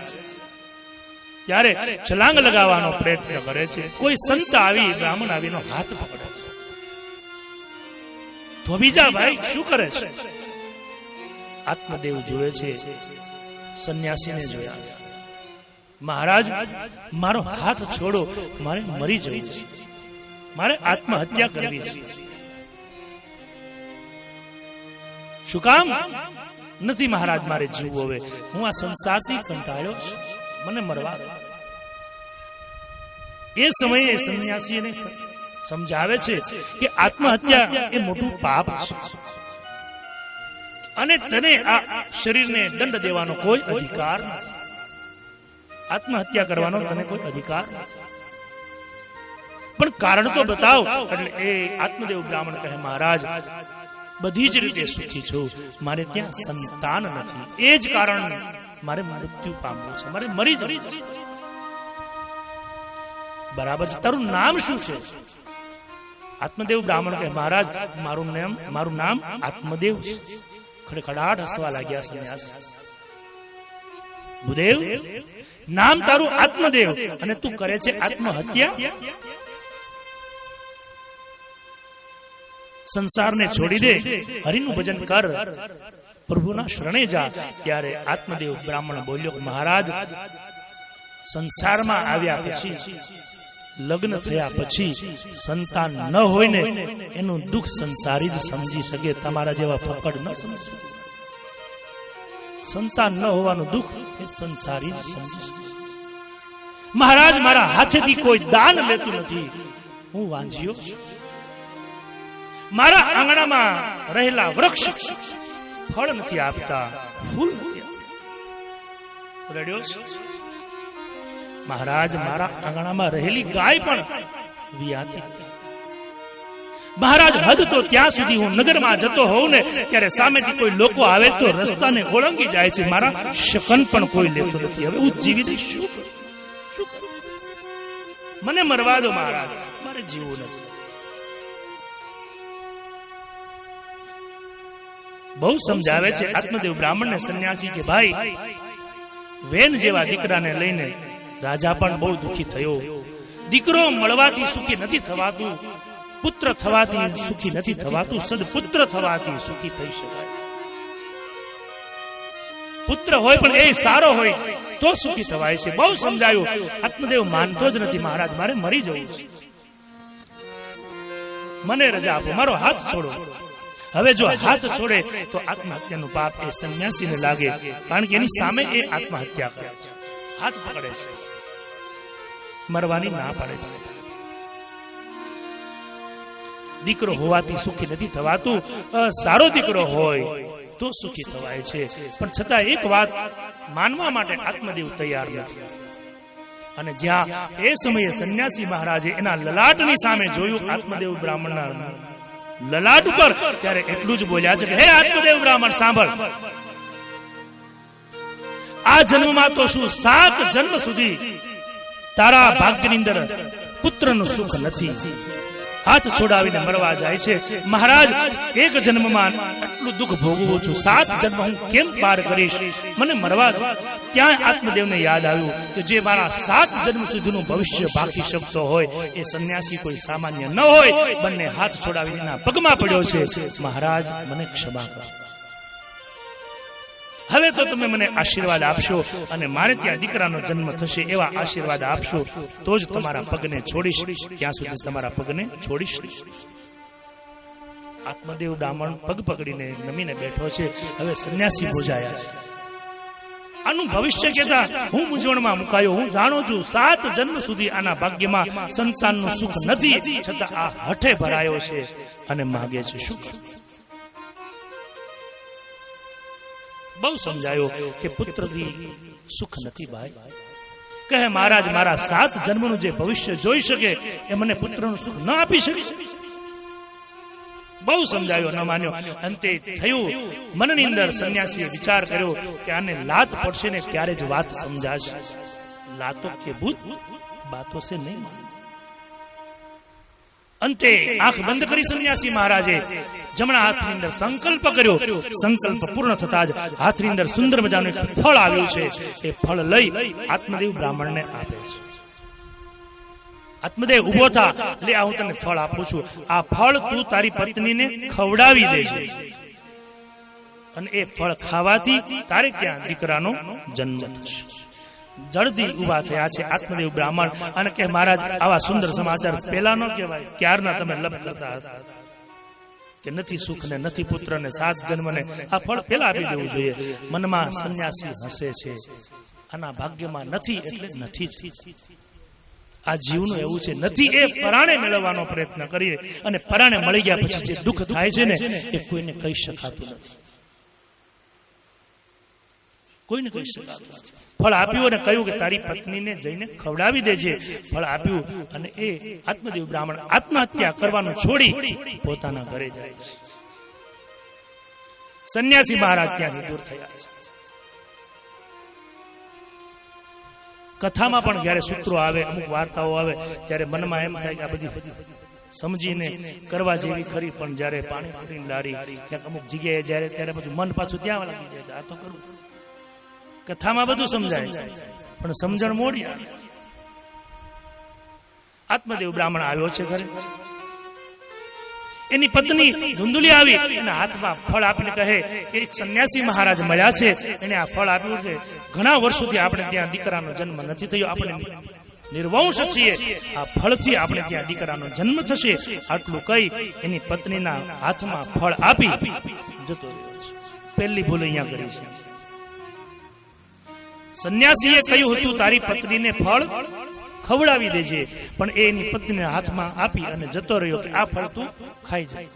ત્યારે છલાંગ લગાવવાનો પ્રયત્ન કરે છે. કોઈ સંત આવી, બ્રાહ્મણ આવીનો હાથ પકડે છે. ધોબીજા ભાઈ શું કરે છે? આત્મદેવ જુએ છે, સંન્યાસીને જોયા. મહારાજ, મારો હાથ છોડો, મારે મરી જવું છે, મારે આત્મહત્યા કરવી છે. શું કામ? નથી મહારાજ, મારે જીવવું. હવે હું આ સંસારથી કંટાળ્યો છું, મને મરવા દો. એ સમયે સંન્યાસીને સમજાવે છે કે આત્મહત્યા એ મોટું પાપ છે અને તને આ શરીરને દંડ દેવાનો કોઈ અધિકાર નથી. આત્મહત્યા કરવાનો તને કોઈ અધિકાર નથી, પણ કારણ તો બતાવ. એટલે એ આત્મદેવ બ્રાહ્મણ કહે, મહારાજ, બધી જ રીતે સુખી છું, મારે ત્યાં સંતાન નથી, એ જ કારણ મારે મૃત્યુ પામવું છે, મારે મરી જવું છે. બરાબર છે, તારું નામ શું છે? આત્મદેવ બ્રાહ્મણ કહે, મહારાજ, મારું નામ આત્મદેવ છે. ખડખડાટ હસવા લાગ્યા સંન્યાસી. ભૂદેવ, નામ તારું આત્મદેવ અને તું કરે છે આત્મહત્યા? સંસારને છોડી દે, હરિનું ભજન કર, પ્રભુના શરણે જા. ત્યારે આત્મદેવ બ્રાહ્મણ બોલ્યો, મહારાજ, સંસારમાં આવ્યા પછી, લગ્ન થયા પછી સંતાન ન હોય ને એનું દુઃખ સંસારી જ સમજી શકે, તમારા જેવા ફકડ ન સમજી. સંતાન ન હોવાનું દુઃખ એ સંસારી જ સમજી શકે. મહારાજ, મારા હાથેથી કોઈ દાન લેતું નથી, હું વાંઝ્યો છું. મારા આંગણામાં રહેલા વૃક્ષ ફળ નથી આપતા, ફૂલ નથી આપતા. રડ્યો છે. મહારાજ, મારા આંગણામાં રહેલી ગાય પણ વિયાતી. મહારાજ, હદ તો ત્યાં સુધી હું નગરમાં જતો હોઉં ને ત્યારે સામેથી કોઈ લોકો આવે તો રસ્તાને ઓળંગી જાય છે, મારા શકન પણ કોઈ લેતું નથી. હવે હું જીવી દઈશ, શું કરું? મને મરવા દો મહારાજ, મારે જીવવું નથી. બહુ સમજાવે છે આત્મદેવ બ્રાહ્મણને સંન્યાસી કે ભાઈ, વેન જેવા દીકરાને લઈને રાજા પણ બહુ દુઃખી થયો. દીકરો મળવાથી સુખી નથી થવાતું, પુત્ર થવાથી સુખી નથી થવાતું, સદપુત્ર થવાથી સુખી થઈ શકાય. પુત્ર હોય પણ એ સારો હોય તો સુખી થવાય છે. બહુ સમજાયું. આત્મદેવ માનતો જ નથી, મહારાજ, મારે મરી જવું છે, મને રજા આપો, મારો હાથ છોડો. હવે જો હાથ છોડે તો આત્મહત્યાનું પાપ એ સંન્યાસીને લાગે, કારણ કે એની સામે એ આત્મહત્યા કરે છે. હાથ પકડે છે, મરવાની ના પાડે છે. દીકરો હોવાથી સુખી નથી થવાતું, સારો દીકરો હોય તો સુખી થવાય છે. પણ છતાં એક વાત માનવા માટે આત્મદેવ તૈયાર નથી. અને જ્યાં એ સમયે સંન્યાસી મહારાજે એના લલાટની સામે જોયું, આત્મદેવ બ્રાહ્મણના લલાટ ઉપર, ત્યારે એટલું જ બોલ્યા છે કે, હે આત્મદેવ બ્રાહ્મણ, સાંભળ, આ જન્મમાં તો શું 7 જન્મ સુધી તારા ભાગ્યની અંદર પુત્રનું સુખ નથી. હાથ છોડાવીને મરવા જાય છે. મહારાજ, એક જન્મમાં આટલું દુઃખ ભોગવું છું, 7 જન્મ હું કેમ પાર કરીશ, મને મરવા દો. ત્યાં આત્મદેવને યાદ આવ્યું કે જે મારા 7 જન્મ સુધીનું ભવિષ્ય બાકી શકતો હોય એ સંન્યાસી કોઈ સામાન્ય ન હોય. બંને હાથ છોડાવીને એના પગમાં પડ્યો છે, મહારાજ મને ક્ષમા કરો. હવે તો તમે મને આશીર્વાદ આપશો અને મારે ત્યાં દીકરાનો જન્મ થશે એવા આશીર્વાદ આપશો તો જ તમારા પગને છોડીશ, ત્યાં સુધી તમારા પગને છોડીશ. આત્મદેવ બ્રાહ્મણ પગ પકડીને નમીને બેઠો છે. હવે સંન્યાસી બોજાયા છે. આનું ભવિષ્ય કહેતા હું મૂંઝવણમાં મુકાયો. હું જાણું છું 7 જન્મ સુધી આના ભાગ્યમાં સંતાનનું સુખ નથી, છતાં આ હઠે ભરાયો છે અને માગે છે સુખ. બહુ સમજાયો કે પુત્રથી સુખ નથી ભાઈ. કહે મહારાજ, મારા 7 જન્મનું જે ભવિષ્ય જોઈ શકે એ મને પુત્રનું સુખ ન આપી શકે. બહુ સમજાયો, ન માન્યો. અંતે થયું મનની અંદર સંન્યાસીએ વિચાર કર્યો કે આને લાત પડશે ને ત્યારે જ વાત સમજાશે. લાતો કે ભૂત બાતો સે નહીં. અંતે આંખ બંધ કરી સંન્યાસી મહારાજે જમણા હાથની અંદર સંકલ્પ કર્યો. સંકલ્પ પૂર્ણ થતા જ હાથની અંદર સુંદર મજાનું એક ફળ આવ્યું છે. એ ફળ લઈ આત્મદેવ બ્રાહ્મણને આપે છે. આત્મદેવ ઉભો થા, લે આ હું તને ફળ આપું છું. આ ફળ તું તારી પત્નીને ખવડાવી દેજે અને એ ફળ ખાવાથી તારે ત્યાં દીકરાનો જન્મ થશે. જલ્દી ઉભા થયા છે આત્મદેવ બ્રાહ્મણ અને કે મહારાજ, આવા સુંદર સમાચાર પેલા ન કહેવાય? ક્યારના તમે લપ કરતા હતા કે નથી સુખ ને નથી પુત્ર ને 7 જન્મને, આ ફળ પેલા આપી દેવું જોઈએ. મનમાં સંન્યાસી હસે છે. આના ભાગ્યમાં નથી એટલે નથી જ. આ જીવનું એવું છે, નથી એ પરાણે મેળવવાનો પ્રયત્ન કરીએ અને પરાણે મળી ગયા પછી જે દુઃખ થાય છે ને એ કોઈને કહી શકાતું નથી. કોઈને કહી શકાતું નથી. ફળ આપ્યું અને કહ્યું કે તારી પત્નીને જઈને ખવડાવી દેજે. ફળ આપ્યું અને એ આત્મદેવ બ્રાહ્મણ આત્મહત્યા કરવાનું છોડી પોતાના ઘરે જાય છે. સંન્યાસી મહારાજ ત્યાંથી દૂર થયા છે. કથામાં પણ જયારે સૂત્રો આવે, અમુક વાર્તાઓ આવે ત્યારે મનમાં એમ થાય કે આ બધી સમજીને કરવા જેવી ખરી, પણ જયારે પાણી પૂરીને લારી ક્યાંક અમુક જગ્યાએ જયારે ત્યારે પછી મન પાછું ત્યાં લાગી જાય. આ તો કરવું. કથામાં બધું સમજાય પણ સમજણ મોડી આવે. આત્મદેવ બ્રાહ્મણ આવ્યો છે ઘરે. એની પત્ની ધુંધુલી આવી એના હાથમાં ફળ આપીને કહે કે એક સંન્યાસી મહારાજ મળ્યા છે, એને આ ફળ આપ્યું છે. ઘણા વર્ષોથી આપણે ત્યાં દીકરાનો જન્મ નથી થયો, આપણે નિર્વંશ છીએ, આ ફળથી આપણે ત્યાં દીકરાનો જન્મ થશે. આટલું કહી એની પત્નીના હાથમાં ફળ આપી જતો રહ્યો છે. પહેલી ભૂલ અહીંયા કરી છે. સંન્યાસીએ કહ્યું હતું તારી પત્નીને ફળ ખવડાવી દેજે, પણ એની પત્નીના હાથમાં આપી અને જતો રહ્યો કે આ ફળ તું ખાઈ જાય.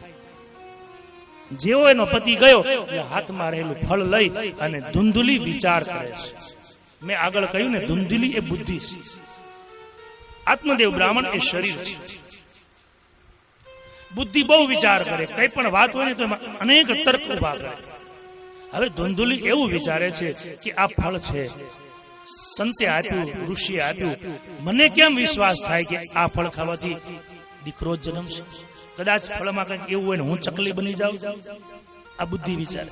જેવો એનો પતિ ગયો એટલે હાથમાં રહેલું ફળ લઈ અને ધુંધુલી વિચાર કરે છે. મેં આગળ કહ્યું ને, ધુંધુલી એ બુદ્ધિ છે, આત્મદેવ બ્રાહ્મણ એ શરીર છે. બુદ્ધિ બહુ વિચાર કરે, કઈ પણ વાત હોય ને તો એમાં અનેક તર્ક ઉભા કરે. હવે ધુંધુલી એવું વિચારે છે કે આ ફળ છે, સંતે આપ્યું, ઋષિએ આપ્યું, મને કેમ વિશ્વાસ થાય કે આ ફળ ખાવાથી દીકરો જ જન્મશે? કદાચ ફળમાં કંઈક એવું હોય ને હું ચકલી બની જાઉં. આ બુદ્ધિ વિચાર.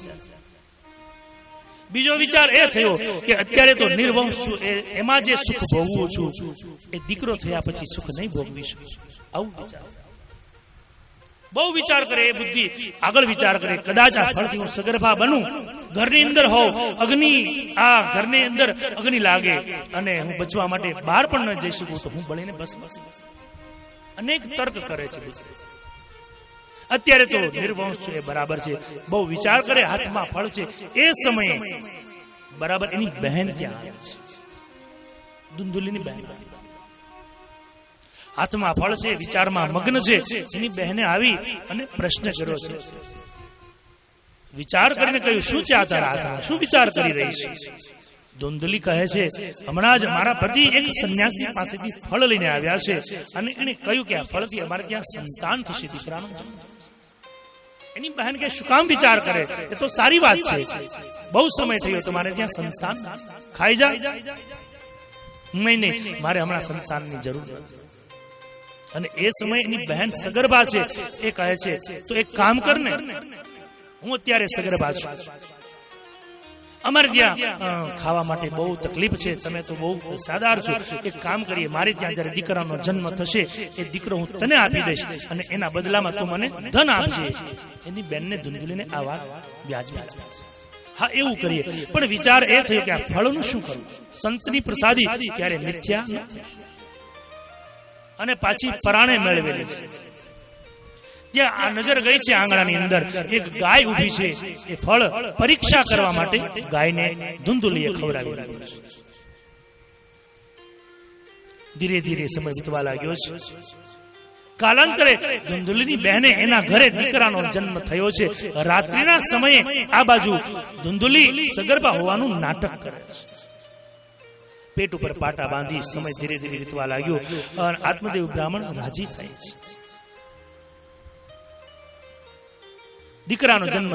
બીજો વિચાર એ થયો કે અત્યારે તો નિર્વંશ છું, એમાં જે સુખ ભોગવું છું એ દીકરો થયા પછી સુખ નહીં ભોગવી શકું. આવું વિચાર. બહુ વિચાર કરે એ બુદ્ધિ. આગળ વિચાર કરે કદાચ આ ફળથી હું સગર્ભા બનું, ઘરની અંદર હોઉં, અગ્નિ આ ઘરની અંદર અગ્નિ લાગે અને હું બચવા માટે બહાર પણ ન જઈ શકું તો હું બળીને બસ. અનેક તર્ક કરે છે. અત્યારે તો નિર્વંશ છે એ બરાબર છે. બહુ વિચાર કરે, હાથમાં ફળ છે. એ સમયે બરાબર એની બહેન ત્યાં આવે છે, ધુંધુલીની બહેન. હાથમાં ફળ છે, વિચારમાં મગ્ન છે. એની બહેને આવી અને પ્રશ્ન કર્યો છે. વિચાર કરીને કહ્યું, શું છે આ તારા હાથમાં? શું વિચાર કરી રહી છે? ધુંધલી કહે છે, હમણાં જ મારા પતિ એક સંન્યાસી પાસેથી ફળ લઈને આવ્યા છે અને એને કહ્યું કે આ ફળથી અમારે ત્યાં સંતાન થશે, દીકરાનો જન્મ. એની બહેન કે શું કામ વિચાર કરે? એ તો સારી વાત છે, બહુ સમય થયો તમારે ત્યાં સંતાન, ખાઈ જાય. નહીં, મારે હમણાં સંતાનની જરૂર નથી. અને એ સમયે એની બહેન સગર્ભા છે. એ કહે છે તો એક કામ કર ને, હું અત્યારે સગર્ભા છું, અમારે ત્યાં ખાવા માટે બહુ તકલીફ છે, તમે તો બહુ સાદાર છો, એક કામ કરીએ, મારે ત્યાં જયારે દીકરાનો જન્મ થશે એ દીકરો હું તને આપી દઈશ અને એના બદલામાં તું મને ધન આપજે. એની બેનને ધુંધુલીને આ વાત વ્યાજ. હા એવું કરીએ, પણ વિચાર એ થયો કે આ ફળનું શું કરવું? સંતની પ્રસાદી ક્યારે મિથ્યા અને પાછી પરાણે મેળવેલી છે. ત્યાં આ નજર ગઈ છે આંગણાની અંદર, એક ગાય ઉભી છે. એ ફળ પરીક્ષા કરવા માટે ગાયને ધુંધુલીએ ખવડાવી દીધું છે. ધીરે ધીરે સમય વીતવા લાગ્યો છે. કાલાંતરે ધુંધુલીની બહેને એના ઘરે દીકરાનો જન્મ થયો છે. રાત્રિના સમયે આ બાજુ ધુંધુલી સગર્ભા હોવાનું નાટક કરે છે. પેટ ઉપર પાટા બાંધી સમય ધીરે ધીરે વીતવા લાગ્યો. આત્મદેવ બ્રાહ્મણ રાજી થાય છે. દીકરાનો જન્મ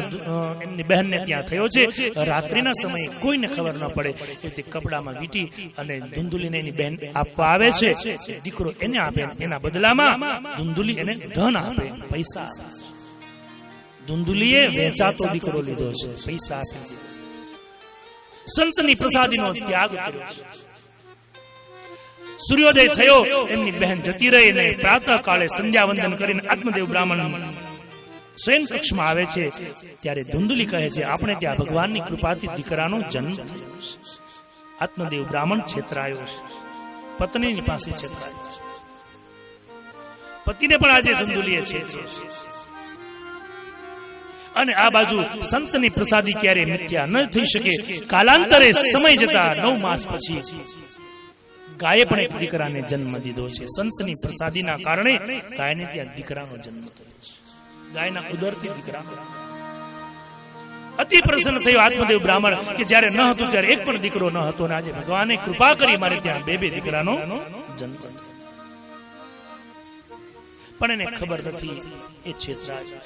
એમની બહેનને ત્યાં થયો છે. રાત્રિના સમયે કોઈને ખબર ન પડે એ કપડામાં વીટી અને ધુંધુલીને એની બહેન આપવા આવે છે. દીકરો એને આપે, એના બદલામાં ધુંધુલી એને ધન આપે, પૈસા આપે. ધુંધુલીએ વેચાતો દીકરો લીધો છે, પૈસા આપે. સંતની પ્રસાદીનો ત્યાગ કર્યો છે. સૂર્યોદય થયો, એમની બહેન જતી રહી ને પ્રાતઃ કાળે સંધ્યા વંદન કરીને આત્મદેવ બ્રાહ્મણ શયન કક્ષમાં આવે છે. ત્યારે ધુંધુલી કહે છે આપણે ત્યાં ભગવાનની કૃપાથી દીકરાનો જન્મ થયો છે. આત્મદેવ બ્રાહ્મણ છેતરાયો છે, પત્નીની પાસે છેતરાયો છે. પતિને પણ આજે ધુંધુલીએ છે. અને આ બાજુ સંતની પ્રસાદી ક્યારે મિથ્યા ન થઈ શકે. કાલાંતરે સમય જતા 9 માસ પછી ગાયે પણ એક દીકરાને જન્મ દીધો છે. સંતની પ્રસાદીના કારણે ગાયને ત્યાં દીકરાનો જન્મ થયો છે. ગાયના ઉદરથી દીકરા અતિ પ્રસન્ન થયો આત્મદેવ બ્રાહ્મણ કે જ્યારે ન હતું ત્યારે એક પણ દીકરો ન હતો, અને આજે ભગવાને કૃપા કરી મારે ત્યાં 2 દીકરાનો જન્મ થયો. પણ એને ખબર નથી એ છેતરાય.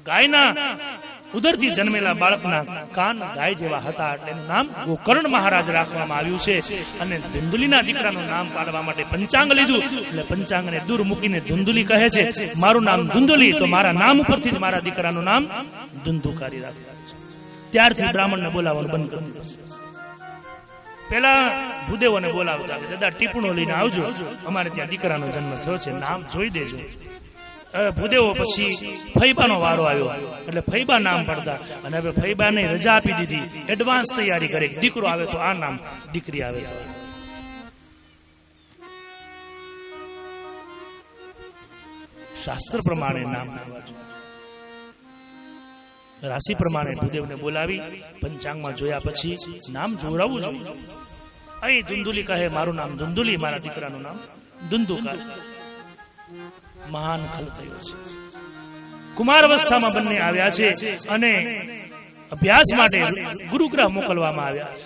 ગાયના ઉદરથી જન્મેલા બાળકના કાન ગાય જેવા હતા, એટલે એનું નામ ગોકર્ણ મહારાજ રાખવામાં આવ્યું છે. અને ધુંધુલીના દીકરાનું નામ પાડવા માટે પંચાંગ લીધું. એટલે પંચાંગને દૂર મૂકીને ધુંધુલી કહે છે મારું નામ ધુંધુલી, તો મારા નામ ઉપરથી જ મારા દીકરાનું નામ ધુંધુકારી રાખ્યું છે. ત્યારથી બ્રાહ્મણને બોલાવવાનું બંધ કરી દીધું. પેલા ભૂદેવોને બોલાવતા, દાદા ટીપણો લઈને આવજો, અમારે ત્યાં દીકરાનો જન્મ થયો છે, નામ જોઈ દેજો. ભૂદેવો પછી ફૈબાનો વારો આવ્યો, એટલે ફૈબા નામ પડતા. અને હવે ફૈબાને રજા આપી દીધી, એડવાન્સ તૈયારી કરે, દીકરો આવે તો આ નામ, દીકરી આવે તો. શાસ્ત્ર પ્રમાણે નામ, રાશિ પ્રમાણે ભૂદેવને બોલાવી પંચાંગમાં જોયા પછી નામ જોડાવવું જોઈએ. અહીં ધુંધુલી કહે મારું નામ ધુંધુલી, મારા દીકરાનું નામ ધુંધુકાર. મહાન ખલ થયો છે. કુમાર અવસ્થામાં બંને આવ્યા છે અને અભ્યાસ માટે ગુરુગ્રહ મોકલવામાં આવ્યા છે.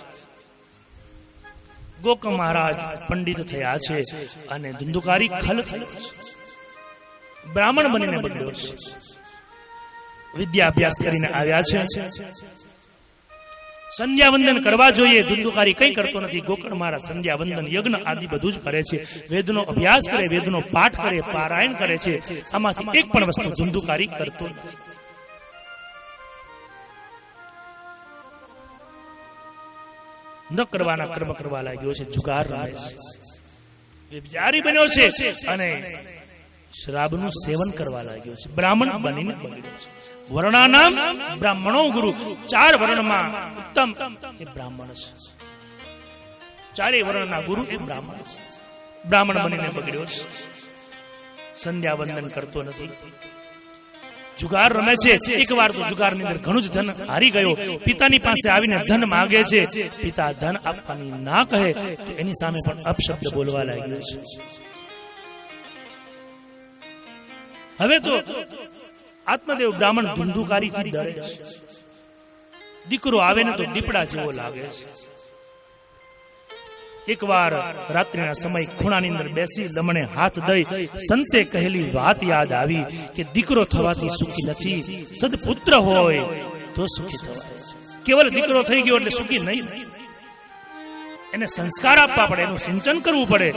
ગોક મહારાજ પંડિત થયા છે અને ધુંધુકારી ખલ થયો છે. બ્રાહ્મણ બનીને બન્યો છે. વિદ્યા અભ્યાસ કરીને આવ્યા છે. સંધ્યા વંદન કરવા જોઈએ, ધુંધુકારી કઈ કરતો નથી. ગોકર્ણ મહારાજ સંધ્યા વંદન યજ્ઞ આદિ બધું જ કરે છે. વેદનો અભ્યાસ કરે, વેદનો પાઠ કરે, પારાયણ કરે છે. આમાંથી એક પણ વસ્તુ ધુંધુકારી કરતો નથી. ન કરવાના કર્મ કરવા લાગ્યો છે. જુગાર રમે છે, વ્યભિચારી બન્યો છે અને શરાબનું સેવન કરવા લાગ્યો છે. બ્રાહ્મણ બનીને બન્યો છે. વર્ણાનામ બ્રાહ્મણો ગુરુ, 4 વર્ણમાં ઉત્તમ એ બ્રાહ્મણ છે. 4 વર્ણના ગુરુ એ બ્રાહ્મણ છે. બ્રાહ્મણ બનીને બગડ્યો છે. સંધ્યા વંદન કરતો નથી, જુગાર રમે છે. એક વાર તો જુગારની અંદર ઘણું જ ધન હારી ગયો. પિતાની પાસે આવીને ધન માંગે છે. પિતા ધન આપવાની ના કહે તો એની સામે પણ અપશબ્દ બોલવા લાગ્યો છે. હવે તો આત્મદેવ બ્રાહ્મણ ધુંધુકારીથી ડરે છે. દીકરો આવે ને તો દીપડા જેવો લાગે છે. એકવાર રાત્રિના સમય ખૂણાની અંદર બેસી લમણે હાથ દઈ સંતે કહેલી વાત યાદ આવી કે દીકરો થવાથી સુખી નથી, સદપુત્ર હોય તો સુખી થવાય છે. કેવલ દીકરો થઈ ગયો એટલે સુખી નહીં. એને સંસ્કાર આપવા પડે, એનું સિંચન કરવું પડે.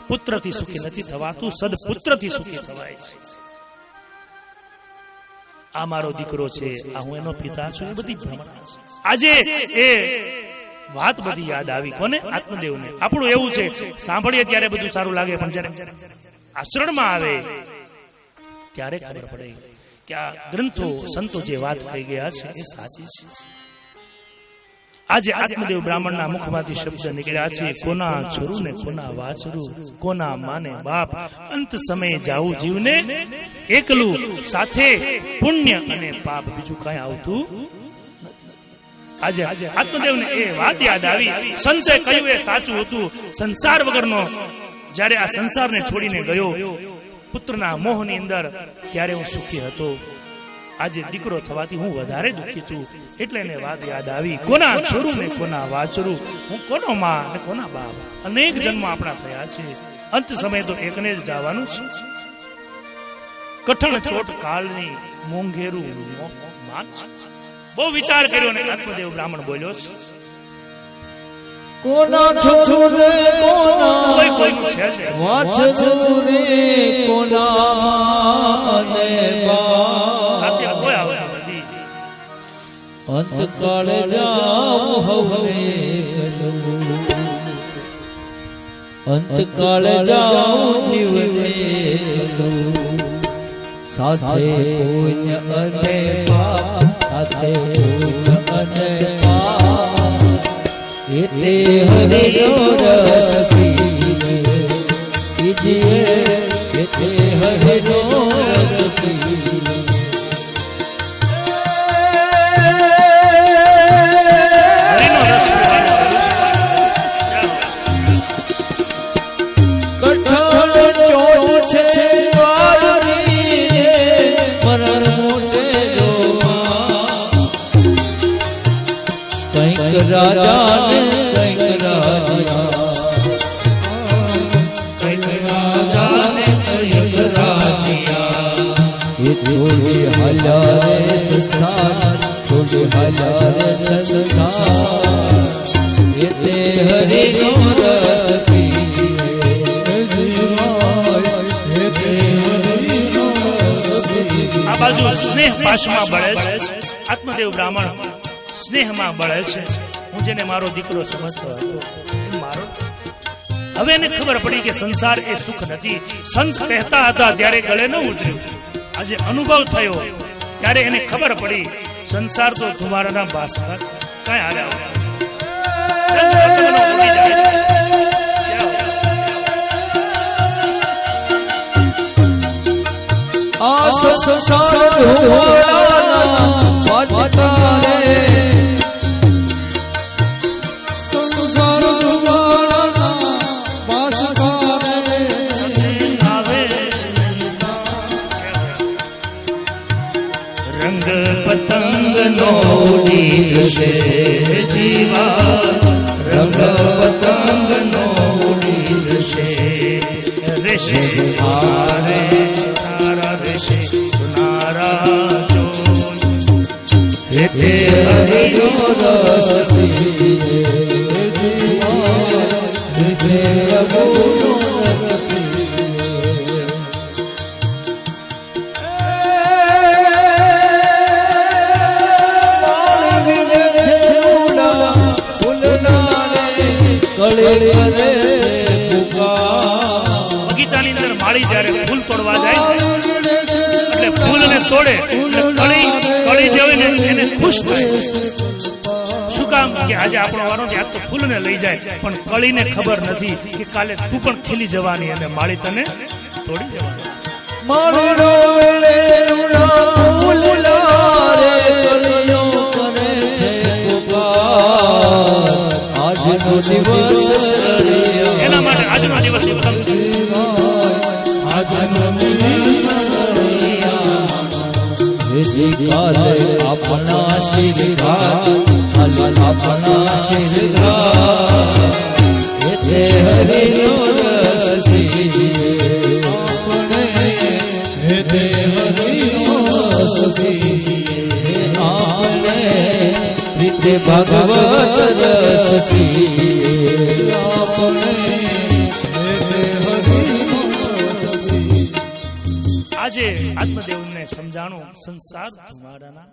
પુત્રથી સુખી નથી થવાતું, સદપુત્રથી સુખી થવાય છે. આ મારો દીકરો છે, આ હું એનો પિતા છું, એ બધી ભ્રમણા છે. આજે એ વાત બધી યાદ આવી. કોને? આત્મદેવને. આપણું એવું છે, સાંભળીએ ત્યારે બધું સારું લાગે, પણ જ્યારે આચરણમાં આવે ત્યારે ખબર પડે કે આ ગ્રંથો સંતો જે વાત કહી ગયા છે એ સાચી છે. આજે આત્મદેવ બ્રાહ્મણના મુખમાંથી શબ્દ નીકળ્યા છે, કોના છોરું ને કોના વાછરું, કોના માને બાપ, અંત સમયે જાવું જીવને એકલું, સાથે પુણ્ય અને પાપ, બીજું કઈ આવતું. આજે આત્મદેવને એ વાત યાદ આવી. સંતે કહ્યું એ સાચું હતું. સંસાર વગરનો જ્યારે આ સંસારને છોડીને ગયો પુત્રના મોહની અંદર, ત્યારે હું સુખી હતો. આજે દીકરો થવાથી હું વધારે દુઃખી છું. એટલે એને વાત યાદ આવી, કોના છોરું ને કોના વાછરું, હું કોનો માં ને કોના બાપ. અનેક જન્મ આપણા થયા છે, અંત સમય તો એકને જ જવાનું છે. કઠણ ચોટ કાળની મોંઘેરું માન. બહુ વિચાર કર્યો ને આત્મદેવ બ્રાહ્મણ બોલ્યો છે, કોના છોરે કોના કોઈનું છે છે વાછરે કોના ને બા, સાથે કોઈ આવે નથી. અંતકાળ જાવ હવે અંતકાળ જાવ જીવને સાથે પુણ્ય અને પાપ, સાથે પુણ્ય અને પાપ, એટલે હરિનો રસ પીજીએ, એટલે હરિનો રસ પીજીએ. રાજા ને કંઈક રાજા ને કંઈક રાજીયા, એ છોડી હાલ્યા રે સંસાર, છોડી હાલ્યા રે સંસાર, એ તે હરિનો રસ પીએ. આ બાજુ સ્નેહ પાશમાં બળે છે. આત્મદેવ બ્રાહ્મણ સ્નેહમાં બળે છે. હું જેને મારો દીકરો સમજતો હતો એ મારો. હવે એને ખબર પડી કે સંસાર એ સુખ નથી. સંત કહેતા હતા ત્યારે ગળે ન ઉતર્યું. આજે અનુભવ થયો ત્યારે એને ખબર પડી સંસાર તો ધુમારાના બાસકા કઈ હાલ્યા. આ સંસાર ધુમારાના બાસકા રે, રંગ પતંગ નો ઉડી જશે જીવા, રંગ પતંગ નો ઉડી જશે. રેશે તારે તારા રેશે સુનારા ચોર, હે હરિનો રસ પીએ, હે રઘુનો રસ પીએ. બગીચાની અંદર માળી જયારે ફૂલ તોડવા જાય એટલે ફૂલને તોડે કળી જે હોય ને એને ખુશ થાય. શું કામ? કે આજે આપણો વારો છે, આજ તો ફૂલને લઈ જાય, પણ કળીને ખબર નથી કે કાલે તું પણ ખીલી જવાની અને માળી તને તોડી જવાની. માળીનો વેળે ફૂલારે કળીઓ કરે છે પુકાર, આજનો દિવસ એના માટે આજનો દિવસ ઉત્તમ છે. કાલે આપણા શિરઘાટ, આપણા શિરઘાટ, એટલે હરિનો રસ પીએ, આપણે રીતે ભગવત રસ પીએ. આત્મદેવને સમજાણું સંસાર તમારાના